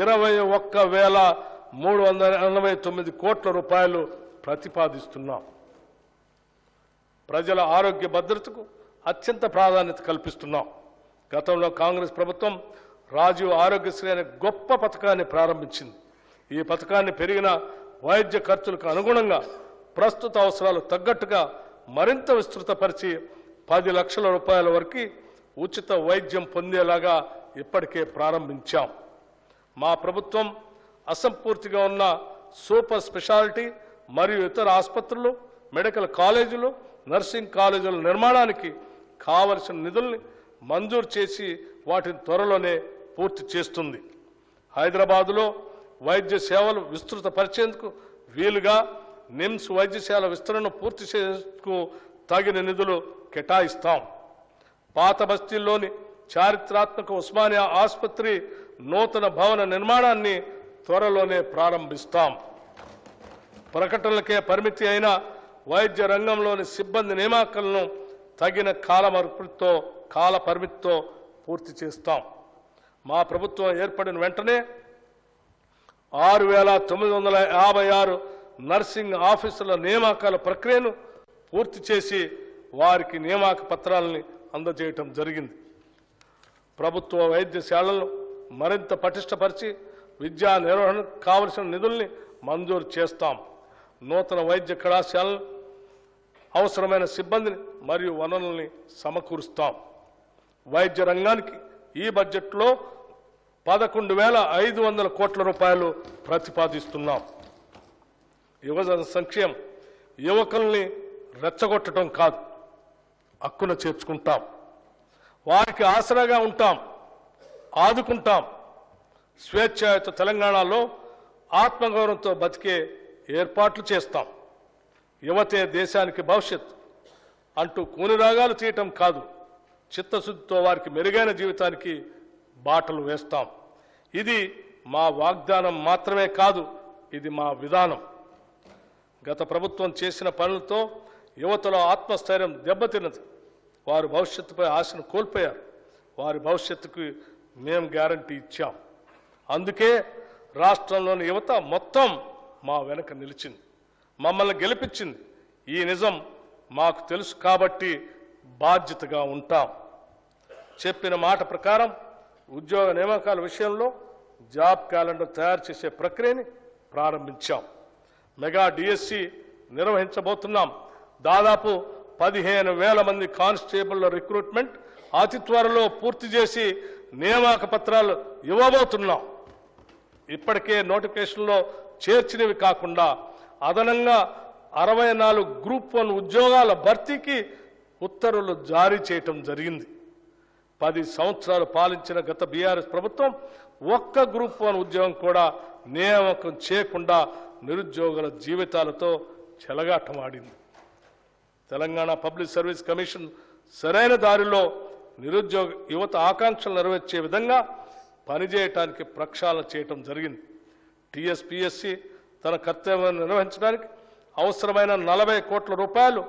21,389 కోట్ల రూపాయలు ప్రతిపాదిస్తున్నాం. ప్రజల ఆరోగ్య భద్రతకు అత్యంత ప్రాధాన్యత కల్పిస్తున్నాం. గతంలో కాంగ్రెస్ ప్రభుత్వం రాజీవ్ ఆరోగ్యశ్రీ అనే గొప్ప పథకాన్ని ప్రారంభించింది. ఈ పథకాన్ని పెరిగిన వైద్య ఖర్చులకు అనుగుణంగా ప్రస్తుత అవసరాలు తగ్గట్టుగా మరింత విస్తృతపరిచి 10 లక్షల రూపాయల వరకు ఉచిత వైద్యం పొందేలాగా ఇప్పటికే ప్రారంభించాం. మా ప్రభుత్వం అసంపూర్తిగా ఉన్న సూపర్ స్పెషాలిటీ మరియు ఇతర ఆసుపత్రులు, మెడికల్ కాలేజీలు, నర్సింగ్ కాలేజీల నిర్మాణానికి కావలసిన నిధుల్ని మంజూరు చేసి వాటిని త్వరలోనే పూర్తి చేస్తుంది. హైదరాబాదులో వైద్య సేవలు విస్తృతపరిచేందుకు వీలుగా నిమ్స్ వైద్యశాల విస్తరణను పూర్తి చేసేందుకు తగిన నిధులు కేటాయిస్తాం. పాత బస్తీల్లోని చారిత్రాత్మక ఉస్మానియా ఆసుపత్రి నూతన భవన నిర్మాణాన్ని త్వరలోనే ప్రారంభిస్తాం. ప్రకటనలకే పరిమితి అయిన వైద్య రంగంలోని సిబ్బంది నియామకాలను తగిన కాల పరిమితితో పూర్తి చేస్తాం. మా ప్రభుత్వం ఏర్పడిన వెంటనే 6,956 నర్సింగ్ ఆఫీసుల నియామకాల ప్రక్రియను పూర్తి చేసి వారికి నియామక పత్రాలని అందజేయటం జరిగింది. ప్రభుత్వ వైద్యశాలలను మరింత పటిష్టపరిచి విద్యా నిర్వహణకు కావలసిన నిధుల్ని మంజూరు చేస్తాం. నూతన వైద్య కళాశాలలు అవసరమైన సిబ్బందిని మరియు వనరుల్ని సమకూరుస్తాం. వైద్య రంగానికి ఈ బడ్జెట్లో 11,500 కోట్ల రూపాయలు ప్రతిపాదిస్తున్నాం. యువజన సంక్షేమం యువకుల్ని రెచ్చగొట్టడం కాదు, హక్కున చేర్చుకుంటాం. వారికి ఆసరాగా ఉంటాం, ఆదుకుంటాం. స్వేచ్ఛాయుత తెలంగాణలో ఆత్మగౌరవంతో బతికే ఏర్పాట్లు చేస్తాం. యువతే దేశానికి భవిష్యత్ అంటూ కూనిరాగాలు తీయటం కాదు, చిత్తశుద్ధితో వారికి మెరుగైన జీవితానికి బాటలు వేస్తాం. ఇది మా వాగ్దానం మాత్రమే కాదు, ఇది మా విధానం. గత ప్రభుత్వం చేసిన పనులతో యువతలో ఆత్మస్థైర్యం దెబ్బతిన్నది. వారు భవిష్యత్తుపై ఆశను కోల్పోయారు. వారి భవిష్యత్తుకు మేము గ్యారంటీ ఇచ్చాం. అందుకే రాష్ట్రంలోని యువత మొత్తం మా వెనక నిలిచింది, మమ్మల్ని గెలిపించింది. ఈ నిజం మాకు తెలుసు కాబట్టి బాధ్యతగా ఉంటాం. చెప్పిన మాట ప్రకారం ఉద్యోగ నియామకాల విషయంలో జాబ్ క్యాలెండర్ తయారు చేసే ప్రక్రియని ప్రారంభించాం. మెగా డిఎస్సి నిర్వహించబోతున్నాం. దాదాపు 15,000 మంది కానిస్టేబుళ్ల రిక్రూట్మెంట్ అతి త్వరలో పూర్తి చేసి నియామక పత్రాలు ఇవ్వబోతున్నాం. ఇప్పటికే నోటిఫికేషన్లో చేర్చినవి కాకుండా అదనంగా 64 గ్రూప్ 1 ఉద్యోగాల భర్తీకి ఉత్తర్వులు జారీ చేయటం జరిగింది. 10 సంవత్సరాలు పాలించిన గత బీఆర్ఎస్ ప్రభుత్వం ఒక్క గ్రూప్ 1 ఉద్యోగం కూడా నియామకం చేయకుండా నిరుద్యోగుల జీవితాలతో చెలగాటమాడింది. తెలంగాణ పబ్లిక్ సర్వీస్ కమిషన్ సరైన దారిలో నిరుద్యోగ యువత ఆకాంక్షలు నెరవేర్చే విధంగా పనిచేయటానికి ప్రక్షాళన చేయటం జరిగింది. టీఎస్పీఎస్సీ తన కర్తవ్యాన్ని నిర్వహించడానికి అవసరమైన 40 కోట్ల రూపాయలు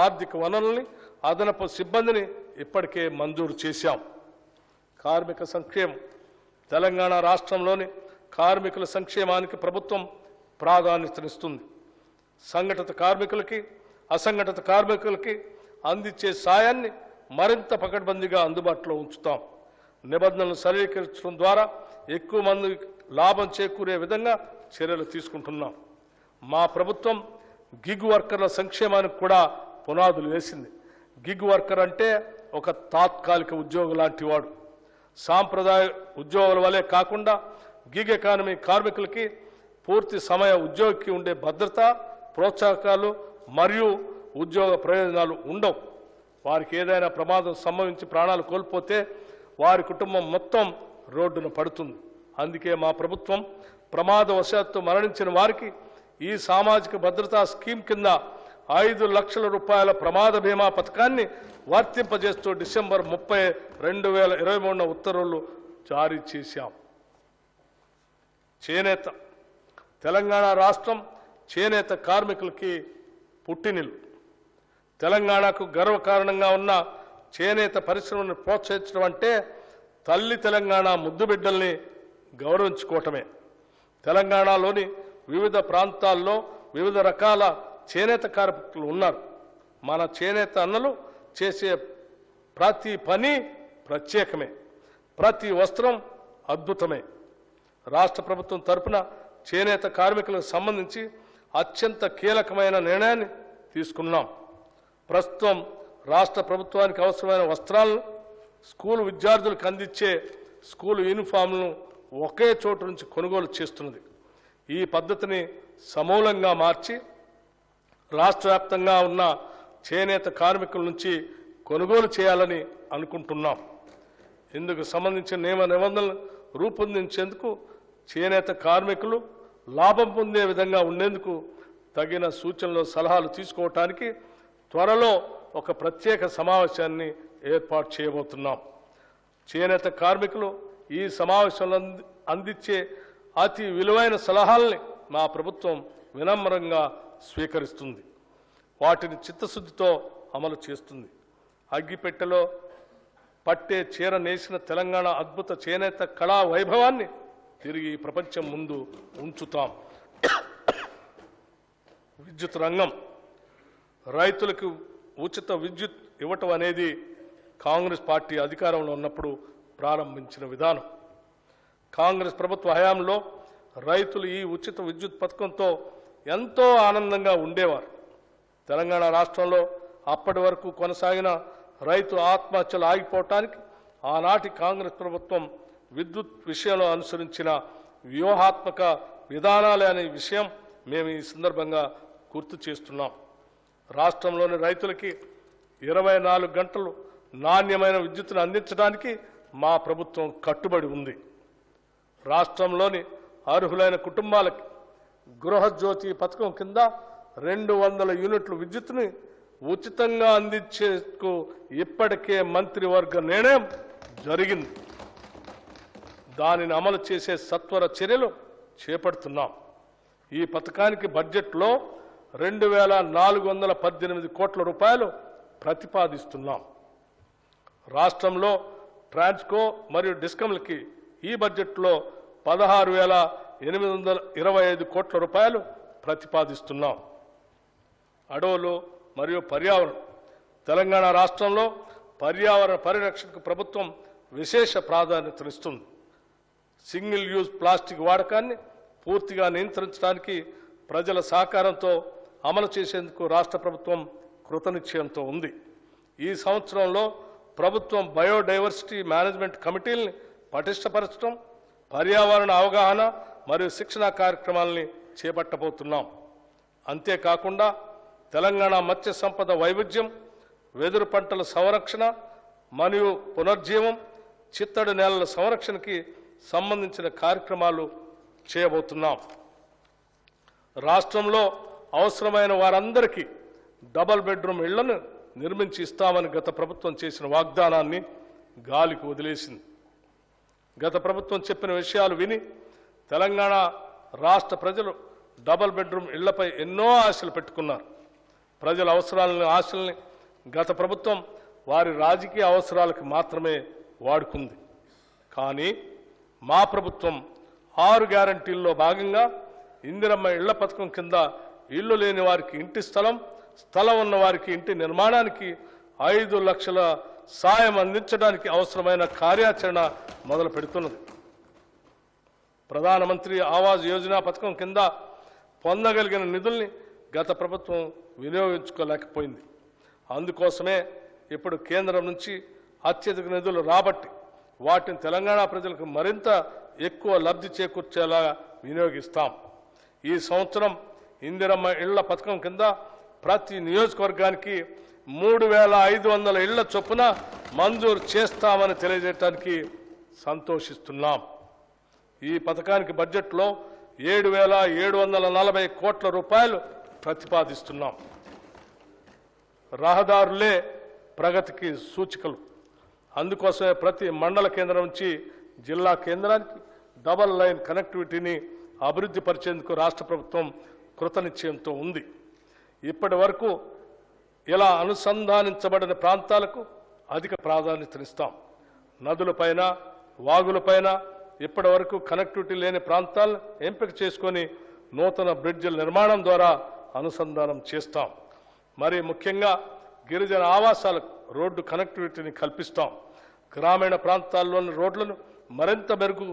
ఆర్థిక వనరుల్ని, అదనపు సిబ్బందిని ఇప్పటికే మంజూరు చేశాం. కార్మిక సంక్షేమం. తెలంగాణ రాష్ట్రంలోని కార్మికుల సంక్షేమానికి ప్రభుత్వం ప్రాధాన్యతనిస్తుంది. సంఘటిత కార్మికులకి, అసంఘటిత కార్మికులకి అందించే సాయాన్ని మరింత పకడ్బందీగా అందుబాటులో ఉంచుతాం. నిబంధనలు సరళీకరించడం ద్వారా ఎక్కువ మంది లాభం చేకూరే విధంగా చర్యలు తీసుకుంటున్నాం. మా ప్రభుత్వం గిగ్ వర్కర్ల సంక్షేమానికి కూడా పునాదులు వేసింది. గిగ్ వర్కర్ అంటే ఒక తాత్కాలిక ఉద్యోగం లాంటి వాడు. సాంప్రదాయ ఉద్యోగుల వలె కాకుండా గిగ్ ఎకానమీ కార్మికులకి పూర్తి సమయ ఉద్యోగికి ఉండే భద్రత, ప్రోత్సాహకాలు మరియు ఉద్యోగ ప్రయోజనాలు ఉండవు. వారికి ఏదైనా ప్రమాదం సంభవించి ప్రాణాలు కోల్పోతే వారి కుటుంబం మొత్తం రోడ్డున పడుతుంది. అందుకే మా ప్రభుత్వం ప్రమాదవశాత్తు మరణించిన వారికి ఈ సామాజిక భద్రతా స్కీమ్ కింద 5 లక్షల రూపాయల ప్రమాద బీమా పథకాన్ని వర్తింపజేస్తూ డిసెంబర్ 30, 2023 ఉత్తర్వులు జారీ చేశాం. చేనేత. తెలంగాణ రాష్ట్రం చేనేత కార్మికులకి పుట్టినిల్లు. తెలంగాణకు గర్వకారణంగా ఉన్న చేనేత పరిశ్రమను ప్రోత్సహించడం అంటే తల్లి తెలంగాణ ముద్దుబిడ్డల్ని గౌరవించుకోవటమే. తెలంగాణలోని వివిధ ప్రాంతాల్లో వివిధ రకాల చేనేత కార్మికులు ఉన్నారు. మన చేనేత అన్నలు చేసే ప్రతి పని ప్రత్యేకమే, ప్రతి వస్త్రం అద్భుతమే. రాష్ట్ర ప్రభుత్వం తరపున చేనేత కార్మికులకు సంబంధించి అత్యంత కీలకమైన నిర్ణయాన్ని తీసుకున్నాం. ప్రస్తుతం రాష్ట్ర ప్రభుత్వానికి అవసరమైన వస్త్రాలను స్కూలు విద్యార్థులకు అందించే స్కూలు యూనిఫామ్లను ఒకే చోటు నుంచి కొనుగోలు చేస్తున్నది. ఈ పద్ధతిని సమూలంగా మార్చి రాష్ట్ర వ్యాప్తంగా ఉన్న చేనేత కార్మికుల నుంచి కొనుగోలు చేయాలని అనుకుంటున్నాం. ఇందుకు సంబంధించిన నియమ నిబంధనలు రూపొందించేందుకు చేనేత కార్మికులు లాభం పొందే విధంగా ఉండేందుకు తగిన సూచనలు, సలహాలు తీసుకోవటానికి త్వరలో ఒక ప్రత్యేక సమావేశాన్ని ఏర్పాటు చేయబోతున్నాం. చేనేత కార్మికులు ఈ సమావేశంలో అందించే అతి విలువైన సలహాలని మా ప్రభుత్వం వినమ్రంగా స్వీకరిస్తుంది. వాటిని చిత్తశుద్ధితో అమలు చేస్తుంది. అగ్గిపెట్టెలో పట్టే చీర నేసిన తెలంగాణ అద్భుత చేనేత కళా వైభవాన్ని తిరిగి ప్రపంచం ముందు ఉంచుతాం. విద్యుత్ రంగం. రైతులకు ఉచిత విద్యుత్ ఇవ్వటం అనేది కాంగ్రెస్ పార్టీ అధికారంలో ఉన్నప్పుడు ప్రారంభించిన విధానం. కాంగ్రెస్ ప్రభుత్వ హయాంలో రైతులు ఈ ఉచిత విద్యుత్ పథకంతో ఎంతో ఆనందంగా ఉండేవారు. తెలంగాణ రాష్ట్రంలో అప్పటి వరకు కొనసాగిన రైతు ఆత్మహత్యలు ఆగిపోవటానికి ఆనాటి కాంగ్రెస్ ప్రభుత్వం విద్యుత్ విషయంలో అనుసరించిన వ్యూహాత్మక విధానాలే అనే విషయం మేము ఈ సందర్భంగా గుర్తు చేస్తున్నాం. రాష్ట్రంలోని రైతులకి 24 గంటలు నాణ్యమైన విద్యుత్తును అందించడానికి మా ప్రభుత్వం కట్టుబడి ఉంది. రాష్ట్రంలోని అర్హులైన కుటుంబాలకి గృహజ్యోతి పథకం కింద 200 యూనిట్ల విద్యుత్తుని ఉచితంగా అందించేందుకు ఇప్పటికే మంత్రివర్గ నిర్ణయం జరిగింది. దానిని అమలు చేసే సత్వర చర్యలు చేపడుతున్నాం. ఈ పథకానికి బడ్జెట్లో 2,418 కోట్ల రూపాయలు ప్రతిపాదిస్తున్నాం. రాష్ట్రంలో ట్రాన్స్కో మరియు డిస్కంలకి ఈ బడ్జెట్లో 16,825 కోట్ల రూపాయలు ప్రతిపాదిస్తున్నాం. అడవులు మరియు పర్యావరణం. తెలంగాణ రాష్ట్రంలో పర్యావరణ పరిరక్షణకు ప్రభుత్వం విశేష ప్రాధాన్యతనిస్తుంది. సింగిల్ యూజ్ ప్లాస్టిక్ వాడకాన్ని పూర్తిగా నియంత్రించడానికి ప్రజల సహకారంతో అమలు చేసేందుకు రాష్ట్ర ప్రభుత్వం కృతనిశ్చయంతో ఉంది. ఈ సంవత్సరంలో ప్రభుత్వం బయోడైవర్సిటీ మేనేజ్మెంట్ కమిటీల్ని పటిష్టపరచడం, పర్యావరణ అవగాహన మరియు శిక్షణా కార్యక్రమాలని చేపట్టబోతున్నాం. అంతేకాకుండా తెలంగాణ మత్స్య సంపద వైవిధ్యం, వెదురు పంటల సంరక్షణ మరియు పునర్జీవం, చిత్తడి నేలల సంరక్షణకి సంబంధించిన కార్యక్రమాలు చేయబోతున్నాం. రాష్ట్రంలో అవసరమైన వారందరికీ డబుల్ బెడ్రూమ్ ఇళ్లను నిర్మించి ఇస్తామని గత ప్రభుత్వం చేసిన వాగ్దానాన్ని గాలికి వదిలేసింది. గత ప్రభుత్వం చెప్పిన విషయాలు విని తెలంగాణ రాష్ట్ర ప్రజలు డబుల్ బెడ్రూమ్ ఇళ్లపై ఎన్నో ఆశలు పెట్టుకున్నారు. ప్రజల అవసరాలని, ఆశల్ని గత ప్రభుత్వం వారి రాజకీయ అవసరాలకు మాత్రమే వాడుకుంది. కానీ మా ప్రభుత్వం 6 గ్యారంటీల్లో భాగంగా ఇందిరమ్మ ఇళ్ల పథకం కింద ఇల్లు లేని వారికి ఇంటి స్థలం, స్థలం ఉన్న వారికి ఇంటి నిర్మాణానికి 5 లక్షల సాయం అందించడానికి అవసరమైన కార్యాచరణ మొదలు పెడుతున్నది. ప్రధానమంత్రి ఆవాస్ యోజన పథకం కింద పొందగలిగిన నిధుల్ని గత ప్రభుత్వం వినియోగించుకోలేకపోయింది. అందుకోసమే ఇప్పుడు కేంద్రం నుంచి అత్యధిక నిధులు రాబట్టి వాటిని తెలంగాణ ప్రజలకు మరింత ఎక్కువ లబ్ధి చేకూర్చేలా వినియోగిస్తాం. ఈ సంవత్సరం ఇందిరమ్మ ఇళ్ల పథకం కింద ప్రతి నియోజకవర్గానికి 3,500 ఇళ్ల చొప్పున మంజూరు చేస్తామని తెలియజేయడానికి సంతోషిస్తున్నాం. ఈ పథకానికి బడ్జెట్లో 7,740 కోట్ల రూపాయలు ప్రతిపాదిస్తున్నాం. రహదారులే ప్రగతికి సూచికలు. అందుకోసమే ప్రతి మండల కేంద్రం నుంచి జిల్లా కేంద్రానికి డబల్ లైన్ కనెక్టివిటీని అభివృద్ధి పరిచేందుకు రాష్ట్ర ప్రభుత్వం కృతనిశ్చయంతో ఉంది. ఇప్పటి వరకు ఇలా అనుసంధానించబడిన ప్రాంతాలకు అధిక ప్రాధాన్యతనిస్తాం. నదులపైన, వాగులపైన ఇప్పటి వరకు కనెక్టివిటీ లేని ప్రాంతాలను ఎంపిక చేసుకొని నూతన బ్రిడ్జిల నిర్మాణం ద్వారా అనుసంధానం చేస్తాం. మరి ముఖ్యంగా గిరిజన ఆవాసాలకు రోడ్డు కనెక్టివిటీని కల్పిస్తాం. గ్రామీణ ప్రాంతాల్లోని రోడ్లను మరింత మెరుగు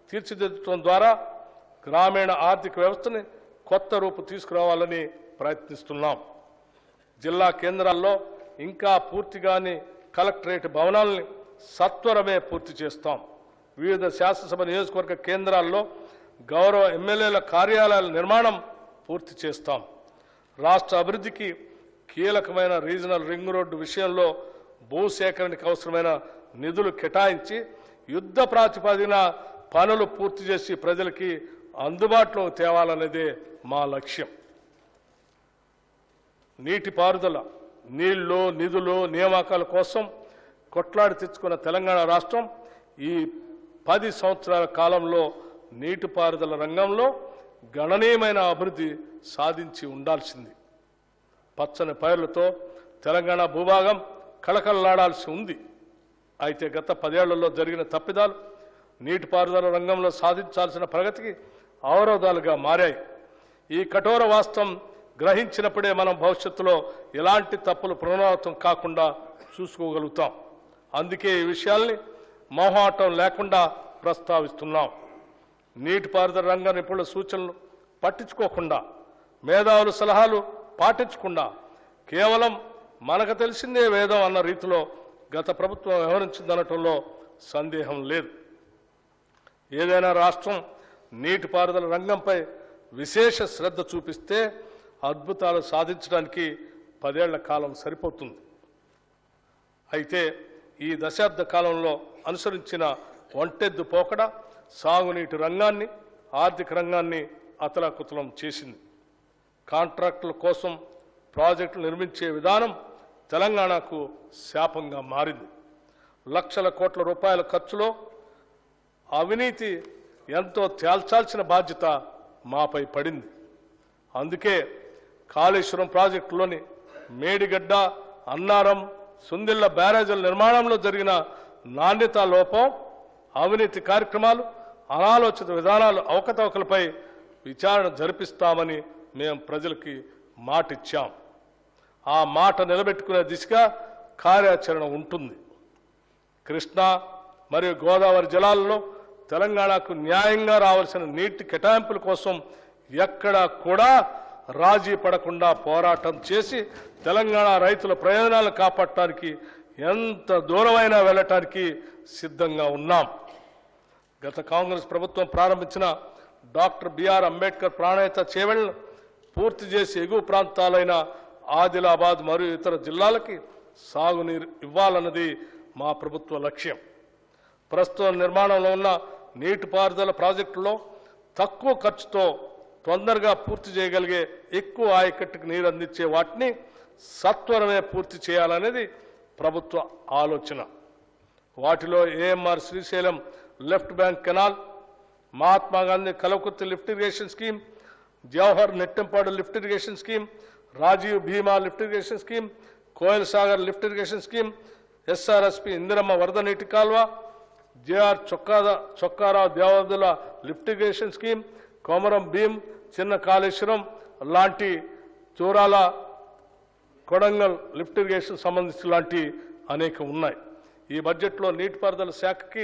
తీర్చిదిద్దడం ద్వారా గ్రామీణ ఆర్థిక వ్యవస్థని కొత్త రూపు తీసుకురావాలని ప్రయత్నిస్తున్నాం. జిల్లా కేంద్రాల్లో ఇంకా పూర్తిగాని కలెక్టరేట్ భవనాలని సత్వరమే పూర్తి చేస్తాం. వివిధ శాసనసభ నియోజకవర్గ కేంద్రాల్లో గౌరవ ఎమ్మెల్యేల కార్యాలయాల నిర్మాణం పూర్తి చేస్తాం. రాష్ట్ర అభివృద్ధికి కీలకమైన రీజనల్ రింగ్ రోడ్డు విషయంలో భూసేకరణకు అవసరమైన నిధులు కేటాయించి యుద్ధ ప్రాతిపదికన పనులు పూర్తి చేసి ప్రజలకి అందుబాటులో తేవాలనేదే మా లక్ష్యం. నీటిపారుదల, నీళ్లు, నిధులు, నియామకాల కోసం కొట్లాడి తెచ్చుకున్న తెలంగాణ రాష్ట్రం ఈ 10 సంవత్సరాల కాలంలో నీటిపారుదల రంగంలో గణనీయమైన అభివృద్ధి సాధించి ఉండాల్సింది. పచ్చని పైర్లతో తెలంగాణ భూభాగం కళకళలాడాల్సి ఉంది. అయితే గత 10 ఏళ్లలో జరిగిన తప్పిదాలు నీటిపారుదల రంగంలో సాధించాల్సిన ప్రగతికి అవరోధాలుగా మారాయి. ఈ కఠోర వాస్తవం గ్రహించినప్పుడే మనం భవిష్యత్తులో ఎలాంటి తప్పులు పునరావృతం కాకుండా చూసుకోగలుగుతాం. అందుకే ఈ విషయాల్ని మొహమాటం లేకుండా ప్రస్తావిస్తున్నాం. నీటిపారుదల రంగ నిపుణుల సూచనలు పట్టించుకోకుండా, మేధావుల సలహాలు పాటించకుండా కేవలం మనకు తెలిసిందే వేదం అన్న రీతిలో గత ప్రభుత్వం వ్యవహరించిందనటంలో సందేహం లేదు. ఏదైనా రాష్ట్రం నీటిపారుదల రంగంపై విశేష శ్రద్ధ చూపిస్తే అద్భుతాలు సాధించడానికి 10 ఏళ్ల కాలం సరిపోతుంది. అయితే ఈ దశాబ్ద కాలంలో అనుసరించిన ఒంటెద్దు పోకడ సాగునీటి రంగాన్ని, ఆర్థిక రంగాన్ని అతలాకుతలం చేసింది. కాంట్రాక్టుల కోసం ప్రాజెక్టులు నిర్మించే విధానం తెలంగాణకు శాపంగా మారింది. లక్షల కోట్ల రూపాయల ఖర్చులో అవినీతి ఎంతో తేల్చాల్సిన బాధ్యత మాపై పడింది. అందుకే కాళేశ్వరం ప్రాజెక్టులోని మేడిగడ్డ, అన్నారం, సుందిళ్ల బ్యారేజీల నిర్మాణంలో జరిగిన నాణ్యతా లోపం, అవినీతి కార్యక్రమాలు, అనాలోచిత విధానాలు, అవకతవకలపై విచారణ జరిపిస్తామని మేము ప్రజలకి మాటిచ్చాం. ఆ మాట నిలబెట్టుకునే దిశగా కార్యాచరణ ఉంటుంది. కృష్ణా మరియు గోదావరి జలాలలో తెలంగాణకు న్యాయంగా రావాల్సిన నీటి కేటాయింపుల కోసం ఎక్కడా కూడా రాజీ పడకుండా పోరాటం చేసి తెలంగాణ రైతుల ప్రయోజనాలను కాపాడటానికి ఎంత దూరమైనా వెళ్ళటానికి సిద్ధంగా ఉన్నాం. గత కాంగ్రెస్ ప్రభుత్వం ప్రారంభించిన డాక్టర్ బిఆర్ అంబేద్కర్ ప్రాణహిత చేవెళ్లను పూర్తి చేసి ఎగువ ప్రాంతాలైన ఆదిలాబాద్ మరియు ఇతర జిల్లాలకి సాగునీరు ఇవ్వాలన్నది మా ప్రభుత్వ లక్ష్యం. ప్రస్తుతం నిర్మాణంలో ఉన్న నీటిపారుదల ప్రాజెక్టులో తక్కువ ఖర్చుతో తొందరగా పూర్తి చేయగలిగే ఎక్కువ ఆయకట్టుకు నీరు అందించే వాటిని సత్వరమే పూర్తి చేయాలనేది ప్రభుత్వ ఆలోచన. వాటిలో AMR Srisailam left bank canal, Mahatma Gandhi Kalwakurthy lift irrigation scheme, Jawahar Nettempadu lift irrigation scheme, Rajiv Bhima lift irrigation scheme, Koil Sagar lift irrigation scheme, SRSP Indiramma వరద నీటి కాల్వ, JR Chokka Rao Devadula lift irrigation scheme, Komaram Bheem, చిన్న కాళేశ్వరం లాంటి చూరాల కొడంగల్ లిఫ్ట్ ఇరిగేషన్ సంబంధించి లాంటి అనేక ఉన్నాయి. ఈ బడ్జెట్లో నీటిపారుదల శాఖకి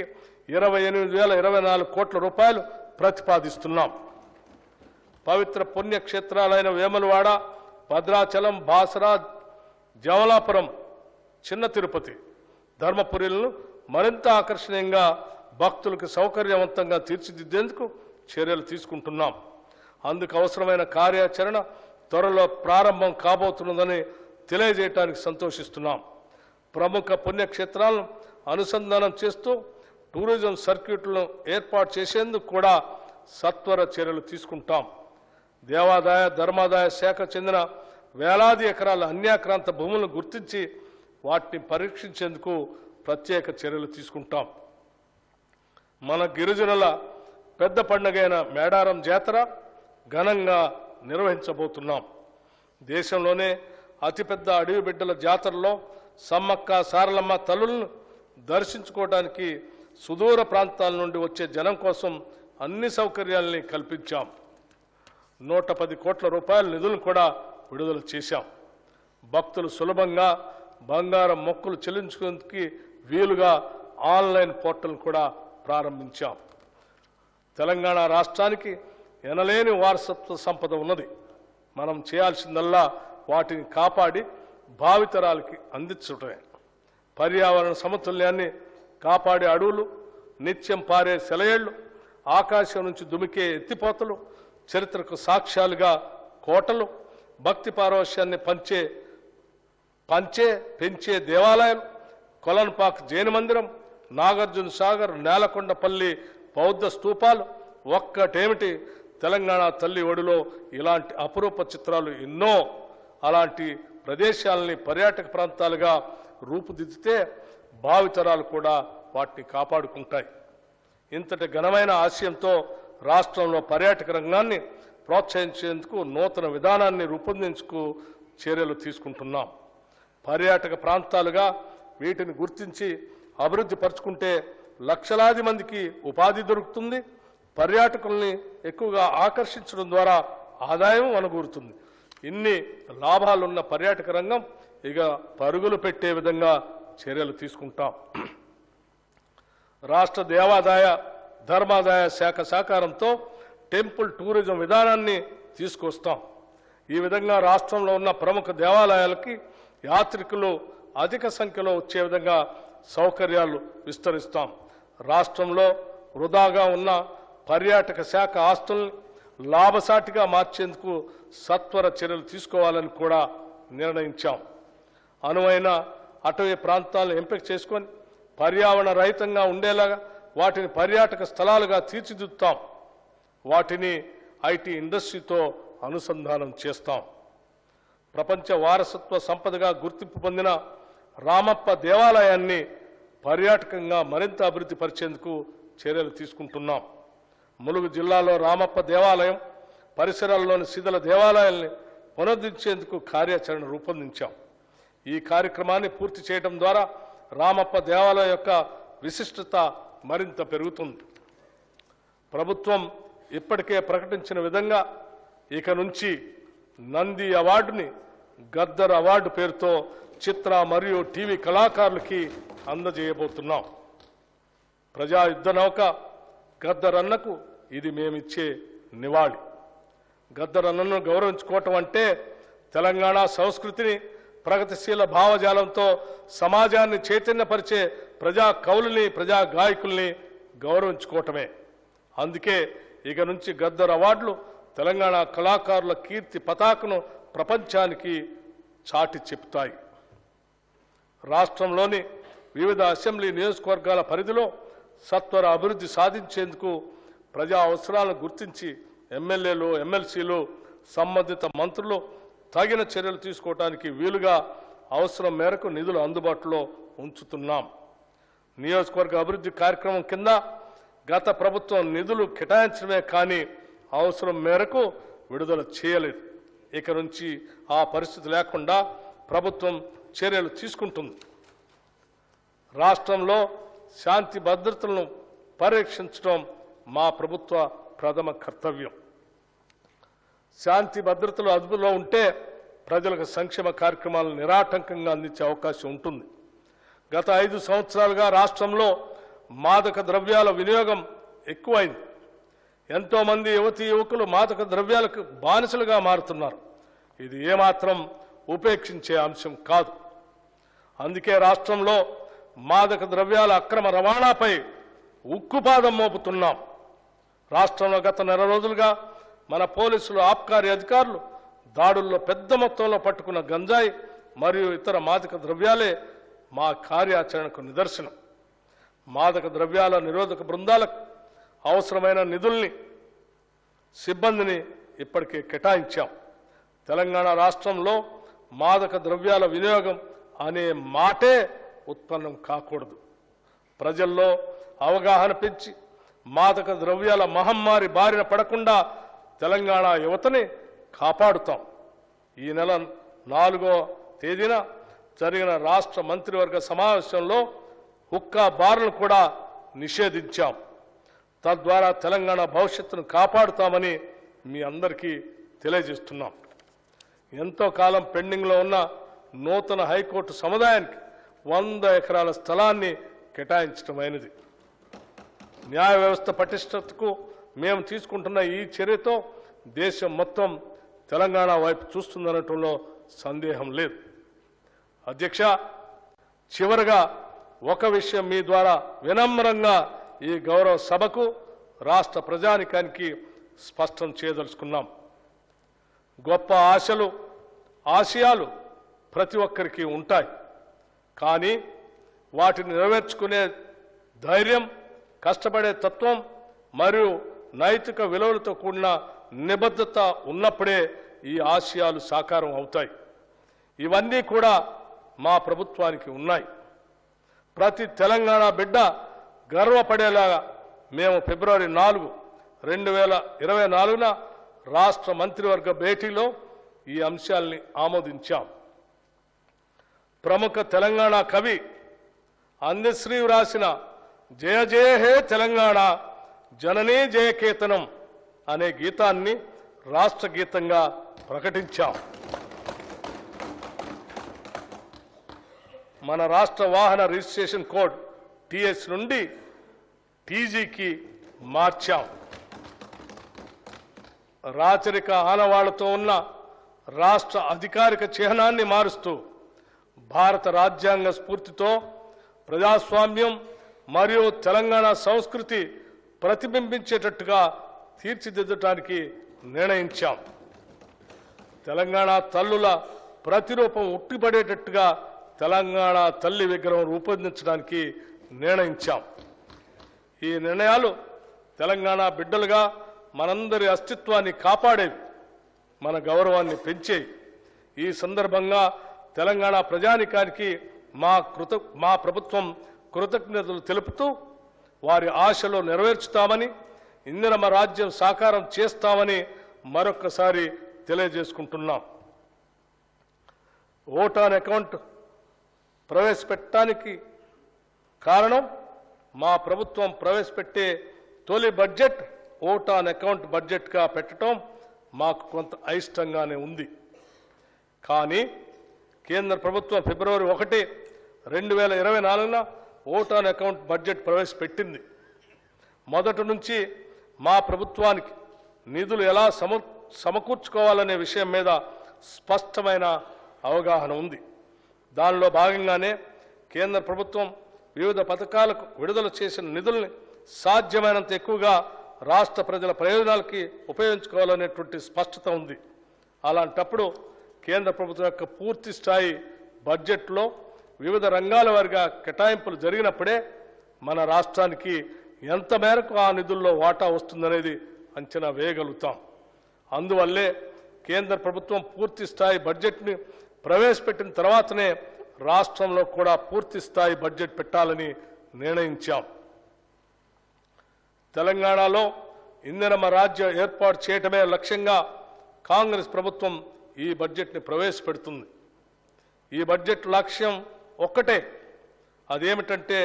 28,024 కోట్ల రూపాయలు ప్రతిపాదిస్తున్నాం. పవిత్ర పుణ్యక్షేత్రాలైన వేములవాడ, భద్రాచలం, బాసరా, జమలాపురం, చిన్న తిరుపతి, ధర్మపురిలను మరింత ఆకర్షణీయంగా భక్తులకు సౌకర్యవంతంగా తీర్చిదిద్దేందుకు చర్యలు తీసుకుంటున్నాం. అందుకు అవసరమైన కార్యాచరణ త్వరలో ప్రారంభం కాబోతున్నదని తెలియజేయడానికి సంతోషిస్తున్నాం. ప్రముఖ పుణ్యక్షేత్రాలను అనుసంధానం చేస్తూ టూరిజం సర్క్యూట్లను ఏర్పాటు చేసేందుకు కూడా సత్వర చర్యలు తీసుకుంటాం. దేవాదాయ ధర్మాదాయ శాఖ చెందిన వేలాది ఎకరాల అన్యాక్రాంత భూములను గుర్తించి వాటిని పరీక్షించేందుకు ప్రత్యేక చర్యలు తీసుకుంటాం. మన గిరిజనుల పెద్ద పండుగైన మేడారం జాతర ఘనంగా నిర్వహించబోతున్నాం. దేశంలోనే అతిపెద్ద అడవి బిడ్డల జాతరలో సమ్మక్క సారలమ్మ తల్లులను దర్శించుకోవడానికి సుదూర ప్రాంతాల నుండి వచ్చే జనం కోసం అన్ని సౌకర్యాలని కల్పించాం. 110 కోట్ల రూపాయల నిధులను కూడా విడుదల చేశాం. భక్తులు సులభంగా బంగారం మొక్కులు చెల్లించుకునేందుకు వీలుగా ఆన్లైన్ పోర్టల్ కూడా ప్రారంభించాం. తెలంగాణ రాష్ట్రానికి ఎనలేని వారసత్వ సంపద ఉన్నది. మనం చేయాల్సిందల్లా వాటిని కాపాడి భావితరాలకి అందించటమే. పర్యావరణ సమతుల్యాన్ని కాపాడే అడవులు, నిత్యం పారే సెలయేళ్లు, ఆకాశం నుంచి దుమికే ఎత్తిపోతలు, చరిత్రకు సాక్ష్యాలుగా కోటలు, భక్తి పారవశ్యాన్ని పెంచే దేవాలయాలు, కొలన్పాక్ జైన మందిరం, నాగార్జున సాగర్, నేలకొండపల్లి బౌద్ధ స్తూపాలు ఒక్కటేమిటి, తెలంగాణ తల్లి ఒడిలో ఇలాంటి అపురూప చిత్రాలు ఎన్నో. అలాంటి ప్రదేశాలని పర్యాటక ప్రాంతాలుగా రూపుదిద్దితే భావితరాలు కూడా వాటిని కాపాడుకుంటాయి. ఇంతటి ఘనమైన ఆశయంతో రాష్ట్రంలో పర్యాటక రంగాన్ని ప్రోత్సహించేందుకు నూతన విధానాన్ని రూపొందించుకు చర్యలు తీసుకుంటున్నాం. పర్యాటక ప్రాంతాలుగా వీటిని గుర్తించి అభివృద్ధి పరుచుకుంటే లక్షలాది మందికి ఉపాధి దొరుకుతుంది. పర్యాటకుల్ని ఎక్కువగా ఆకర్షించడం ద్వారా ఆదాయం వనగూరుతుంది. ఇన్ని లాభాలున్న పర్యాటక రంగం ఇక పరుగులు పెట్టే విధంగా చర్యలు తీసుకుంటాం. రాష్ట్ర దేవాదాయ ధర్మాదాయ శాఖ సహకారంతో టెంపుల్ టూరిజం విధానాన్ని తీసుకొస్తాం. ఈ విధంగా రాష్ట్రంలో ఉన్న ప్రముఖ దేవాలయాలకి యాత్రికులు అధిక సంఖ్యలో వచ్చే విధంగా సౌకర్యాలు విస్తరిస్తాం. రాష్ట్రంలో వృధాగా ఉన్న పర్యాటక శాఖ ఆస్తుల్ని లాభసాటిగా మార్చేందుకు సత్వర చర్యలు తీసుకోవాలని కూడా నిర్ణయించాం. అనువైన అటవీ ప్రాంతాలను ఎంపిక చేసుకొని పర్యావరణ రహితంగా ఉండేలాగా వాటిని పర్యాటక స్థలాలుగా తీర్చిదిద్దుతాం. వాటిని ఐటీ ఇండస్ట్రీతో అనుసంధానం చేస్తాం. ప్రపంచ వారసత్వ సంపదగా గుర్తింపు పొందిన రామప్ప దేవాలయాన్ని పర్యాటకంగా మరింత అభివృద్ధి పరిచేందుకు చర్యలు తీసుకుంటున్నాం. ములుగు జిల్లాలో రామప్ప దేవాలయం పరిసరాల్లోని శిథిల దేవాలయాల్ని పునరుద్ధరించేందుకు కార్యాచరణ రూపొందించాం. ఈ కార్యక్రమాన్ని పూర్తి చేయడం ద్వారా రామప్ప దేవాలయం యొక్క విశిష్టత మరింత పెరుగుతుంది. ప్రభుత్వం ఇప్పటికే ప్రకటించిన విధంగా ఇక నుంచి నంది అవార్డుని గద్దర్ అవార్డు పేరుతో చిత్ర మరియు టీవీ కళాకారులకి అందజేయబోతున్నాం. ప్రజా యుద్ధ నౌక గద్దర్ అన్నకు ఇది మేమిచ్చే నివాళి. గద్దర్ అన్నను గౌరవించుకోవటం అంటే తెలంగాణ సంస్కృతిని ప్రగతిశీల భావజాలంతో సమాజాన్ని చైతన్యపరిచే ప్రజా కవుల్ని ప్రజా గాయకుల్ని గౌరవించుకోవటమే. అందుకే ఇక నుంచి గద్దర్ అవార్డులు తెలంగాణ కళాకారుల కీర్తి పతాకను ప్రపంచానికి చాటి చెప్తాయి. రాష్ట్రంలోని వివిధ అసెంబ్లీ నియోజకవర్గాల పరిధిలో సత్వర అభివృద్ధి సాధించేందుకు ప్రజా అవసరాలను గుర్తించి ఎమ్మెల్యేలు ఎమ్మెల్సీలు సంబంధిత మంత్రులు తగిన చర్యలు తీసుకోవడానికి వీలుగా అవసరం మేరకు నిధులు అందుబాటులో ఉంచుతున్నాం. నియోజకవర్గ అభివృద్ధి కార్యక్రమం కింద గత ప్రభుత్వం నిధులు కేటాయించడమే కానీ అవసరం మేరకు విడుదల చేయలేదు. ఇక నుంచి ఆ పరిస్థితి లేకుండా ప్రభుత్వం చర్యలు తీసుకుంటుంది. రాష్ట్రంలో శాంతి భద్రతలను పరిరక్షించడం మా ప్రభుత్వ ప్రథమ కర్తవ్యం. శాంతి భద్రతలు అదుపులో ఉంటే ప్రజలకు సంక్షేమ కార్యక్రమాలను నిరాటంకంగా అందించే అవకాశం ఉంటుంది. గత 5 సంవత్సరాలుగా రాష్ట్రంలో మాదక ద్రవ్యాల వినియోగం ఎక్కువైంది. ఎంతోమంది యువతీ యువకులు మాదక ద్రవ్యాలకు బానిసలుగా మారుతున్నారు. ఇది ఏమాత్రం ఉపేక్షించే అంశం కాదు. అందుకే రాష్ట్రంలో మాదక ద్రవ్యాల అక్రమ రవాణాపై ఉక్కుపాదం మోపుతున్నాం. రాష్ట్రంలో గత నెల రోజులుగా మన పోలీసులు ఆబ్కారీ అధికారులు దాడుల్లో పెద్ద మొత్తంలో పట్టుకున్న గంజాయి మరియు ఇతర మాదక ద్రవ్యాలే మా కార్యాచరణకు నిదర్శనం. మాదక ద్రవ్యాల నిరోధక బృందాలకు అవసరమైన నిధుల్ని సిబ్బందిని ఇప్పటికే కేటాయించాం. తెలంగాణ రాష్ట్రంలో మాదక ద్రవ్యాల వినియోగం అనే మాటే ఉత్పన్నం కాకూడదు. ప్రజల్లో అవగాహన పెంచి మాదక ద్రవ్యాల మహమ్మారి బారిన పడకుండా తెలంగాణ యువతని కాపాడుతాం. ఈ నెల 4వ తేదీన జరిగిన రాష్ట్ర మంత్రివర్గ సమావేశంలో హుక్కా బార్లను కూడా నిషేధించాం. తద్వారా తెలంగాణ భవిష్యత్తును కాపాడుతామని మీ అందరికీ తెలియజేస్తున్నాం. ఎంతో కాలం పెండింగ్లో ఉన్న నూతన హైకోర్టు సముదాయానికి 100 ఎకరాల స్థలాన్ని కేటాయించడమైనది. న్యాయ వ్యవస్థ పటిష్టతకు మేము తీసుకుంటున్న ఈ చర్యతో దేశం మొత్తం తెలంగాణ వైపు చూస్తుందనటంలో సందేహం లేదు. అధ్యక్ష, చివరగా ఒక విషయం మీ ద్వారా వినమ్రంగా ఈ గౌరవ సభకు రాష్ట్ర ప్రజానికానికి స్పష్టం చేయదలుచుకున్నాం. గొప్ప ఆశలు ఆశయాలు ప్రతి ఒక్కరికి ఉంటాయి. కానీ వాటిని నెరవేర్చుకునే ధైర్యం, కష్టపడే తత్వం మరియు నైతిక విలువలతో కూడిన నిబద్ధత ఉన్నప్పుడే ఈ ఆశయాలు సాకారం అవుతాయి. ఇవన్నీ కూడా మా ప్రభుత్వానికి ఉన్నాయి. ప్రతి తెలంగాణ బిడ్డ గర్వపడేలాగా మేము ఫిబ్రవరి 4, 2024న రాష్ట్ర మంత్రివర్గ భేటీలో ఈ అంశాల్ని ఆమోదించాం. ప్రముఖ తెలంగాణ కవి అందశ్రీ రాసిన జయ జయ హే తెలంగాణ జననీ జయకేతనం అనే గీతాన్ని రాష్ట్ర గీతంగా ప్రకటించాం. మన రాష్ట్ర వాహన రిజిస్ట్రేషన్ కోడ్ టీఎస్ నుండి టీజీకి మార్చాం. రాచరిక ఆనవాళ్లతో ఉన్న రాష్ట్ర అధికారిక చిహ్నాన్ని మారుస్తూ భారత రాజ్యాంగ స్ఫూర్తితో ప్రజాస్వామ్యం మరియు తెలంగాణ సంస్కృతి ప్రతిబింబించేటట్టుగా తీర్చిదిద్దడానికి నిర్ణయించాం. తెలంగాణ తల్లుల ప్రతిరూపం ఉట్టిపడేటట్టుగా తెలంగాణ తల్లి విగ్రహం రూపొందించడానికి నిర్ణయించాం. ఈ నిర్ణయాలు తెలంగాణ బిడ్డలుగా మనందరి అస్తిత్వాన్ని కాపాడేవి, మన గౌరవాన్ని పెంచేవి. ఈ సందర్భంగా తెలంగాణ ప్రజానికానికి మా ప్రభుత్వం కృతజ్ఞతలు తెలుపుతూ వారి ఆశలు నెరవేర్చుతామని, ఇందిరమ్మ రాజ్యం సాకారం చేస్తామని మరొకసారి తెలియజేసుకుంటున్నాం. ఓట్ ఆన్ అకౌంట్ ప్రవేశపెట్టడానికి కారణం మా ప్రభుత్వం ప్రవేశపెట్టే తొలి బడ్జెట్ ఓట్ ఆన్ అకౌంట్ బడ్జెట్గా పెట్టడం మాకు కొంత అయిష్టంగానే ఉంది. కానీ కేంద్ర ప్రభుత్వం ఫిబ్రవరి 1, 2024న ఓట్ ఆన్ అకౌంట్ బడ్జెట్ ప్రవేశపెట్టింది. మొదటి నుంచి మా ప్రభుత్వానికి నిధులు ఎలా సమకూర్చుకోవాలనే విషయం మీద స్పష్టమైన అవగాహన ఉంది. దానిలో భాగంగానే కేంద్ర ప్రభుత్వం వివిధ పథకాలకు విడుదల చేసిన నిధుల్ని సాధ్యమైనంత ఎక్కువగా రాష్ట్ర ప్రజల ప్రయోజనాలకి ఉపయోగించుకోవాలనేటువంటి స్పష్టత ఉంది. అలాంటప్పుడు కేంద్ర ప్రభుత్వం యొక్క పూర్తి స్థాయి బడ్జెట్లో వివిధ రంగాల వారిగా కేటాయింపులు జరిగినప్పుడే మన రాష్ట్రానికి ఎంత మేరకు ఆ నిధుల్లో వాటా వస్తుందనేది అంచనా వేయగలుగుతాం. అందువల్లే కేంద్ర ప్రభుత్వం పూర్తి స్థాయి బడ్జెట్ని ప్రవేశపెట్టిన తర్వాతనే రాష్ట్రంలో కూడా పూర్తి స్థాయి బడ్జెట్ పెట్టాలని నిర్ణయించాం. తెలంగాణలో ఇందిరమ్మ రాజ్యం ఏర్పాటు చేయటమే లక్ష్యంగా కాంగ్రెస్ ప్రభుత్వం ఈ బడ్జెట్ని ప్రవేశపెడుతుంది. ఈ బడ్జెట్ లక్ష్యం ఒక్కటే, అదేమిటంటే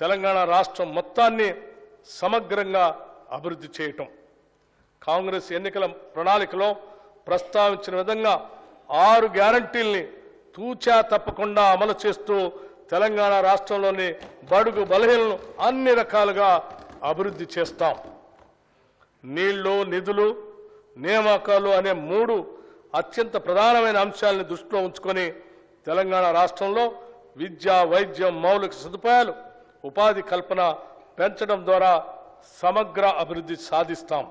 తెలంగాణ రాష్ట్రం మొత్తాన్ని సమగ్రంగా అభివృద్ధి చేయటం. కాంగ్రెస్ ఎన్నికల ప్రణాళికలో ప్రస్తావించిన విధంగా 6 గ్యారంటీల్ని తూచా తప్పకుండా అమలు చేస్తూ తెలంగాణ రాష్ట్రంలోని బడుగు బలహీనలను అన్ని రకాలుగా అభివృద్ధి చేస్తాం. నీళ్లు, నిధులు, నియామకాలు అనే 3 అత్యంత ప్రధానమైన అంశాలను దృష్టిలో ఉంచుకొని తెలంగాణ రాష్ట్రంలో విద్య, వైద్యం, మౌలిక సదుపాయాలు, ఉపాధి కల్పన పెంచడం ద్వారా సమగ్ర అభివృద్ధి సాధిస్తాం.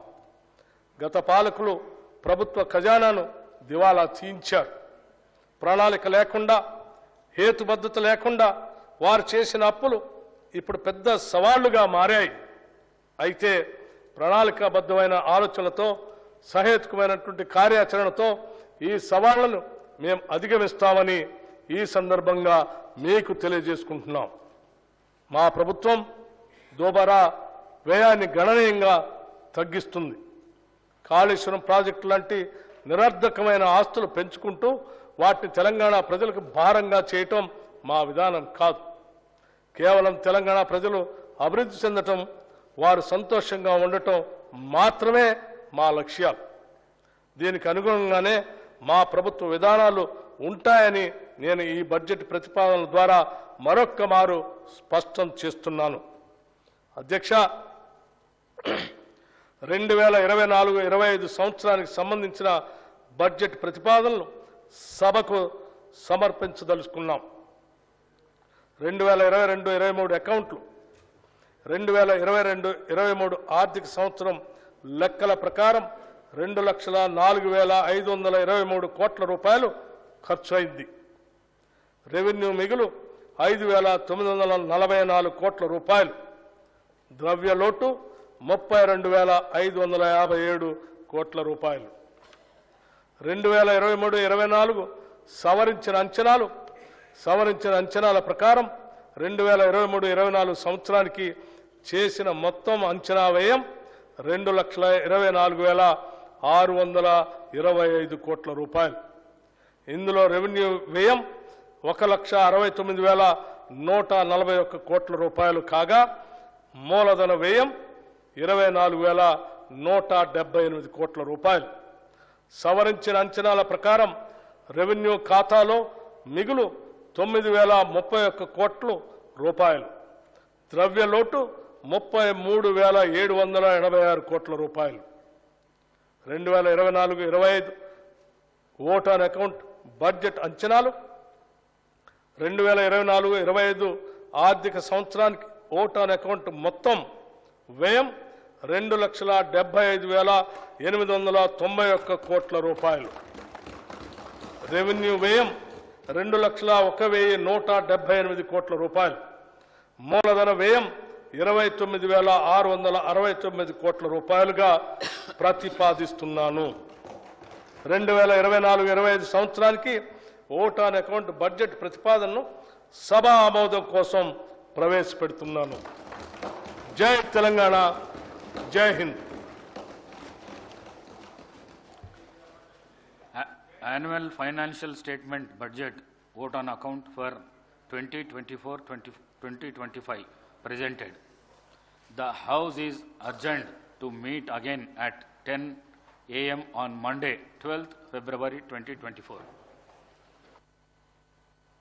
గత పాలకులు ప్రభుత్వ ఖజానాను దివాలా తీయించారు. ప్రణాళిక లేకుండా, హేతుబద్ధత లేకుండా వారు చేసిన అప్పులు ఇప్పుడు పెద్ద సవాళ్లుగా మారాయి. అయితే ప్రణాళికాబద్ధమైన ఆలోచనలతో, సహేతుకమైనటువంటి కార్యాచరణతో ఈ సవాళ్లను మేము అధిగమిస్తామని ఈ సందర్భంగా మీకు తెలియజేసుకుంటున్నాం. మా ప్రభుత్వం దోబారా వ్యయాన్ని గణనీయంగా తగ్గిస్తుంది. కాళేశ్వరం ప్రాజెక్టు లాంటి నిరర్ధకమైన ఆస్తులు పెంచుకుంటూ వాటిని తెలంగాణ ప్రజలకు భారంగా చేయటం మా విధానం కాదు. కేవలం తెలంగాణ ప్రజలు అభివృద్ధి చెందటం, వారు సంతోషంగా ఉండటం మాత్రమే మా లక్ష్యాలు. దీనికి అనుగుణంగానే మా ప్రభుత్వ విధానాలు ఉంటాయని నేను ఈ బడ్జెట్ ప్రతిపాదనల ద్వారా మరొక్క మారు స్పష్టం చేస్తున్నాను. అధ్యక్ష, 2024-25 సంవత్సరానికి సంబంధించిన బడ్జెట్ ప్రతిపాదనలు సభకు సమర్పించదలుచుకున్నాం. 2022-23 అకౌంట్లు 2022-23 ఆర్థిక సంవత్సరం లెక్కల ప్రకారం 2,04,523 కోట్ల రూపాయలు ఖర్చు అయింది. రెవెన్యూ మిగులు 5,944 కోట్ల రూపాయలు. ద్రవ్య లోటు 32,557 కోట్ల రూపాయలు. 2023-24 సవరించిన అంచనాల ప్రకారం 2023-24 సంవత్సరానికి చేసిన మొత్తం అంచనా వ్యయం 2,24,625 కోట్ల రూపాయలు. ఇందులో రెవెన్యూ వ్యయం 1,69,141 కోట్ల రూపాయలు కాగా మూలధన వ్యయం 24,178 కోట్ల రూపాయలు. సవరించిన అంచనాల ప్రకారం రెవెన్యూ ఖాతాలో మిగులు 9,031 కోట్ల రూపాయలు. ద్రవ్య లోటు 33,786 కోట్ల రూపాయలు. 2024-25 ఓట్ ఆన్ అకౌంట్ బడ్జెట్ అంచనాలు 2024-25 ఆర్థిక సంవత్సరానికి ఓట్ ఆన్ అకౌంట్ మొత్తం వ్యయం 2,75,891 కోట్ల రూపాయలు. రెవెన్యూ వ్యయం 2,01,178 కోట్ల రూపాయలు. మూలధన వ్యయం 29,669 కోట్ల రూపాయలుగా ప్రతిపాదిస్తున్నాను. 2024-25 సంవత్సరానికి ఓట్ ఆన్ అకౌంట్ బడ్జెట్ ప్రతిపాదనను సభ ఆమోదం కోసం ప్రవేశపెడుతున్నాను. జై తెలంగాణ, జై Hind. Annual financial statement budget vote on account for 2024-2025 presented. The House is adjourned to meet again at 10 a.m. on Monday, 12th February 2024.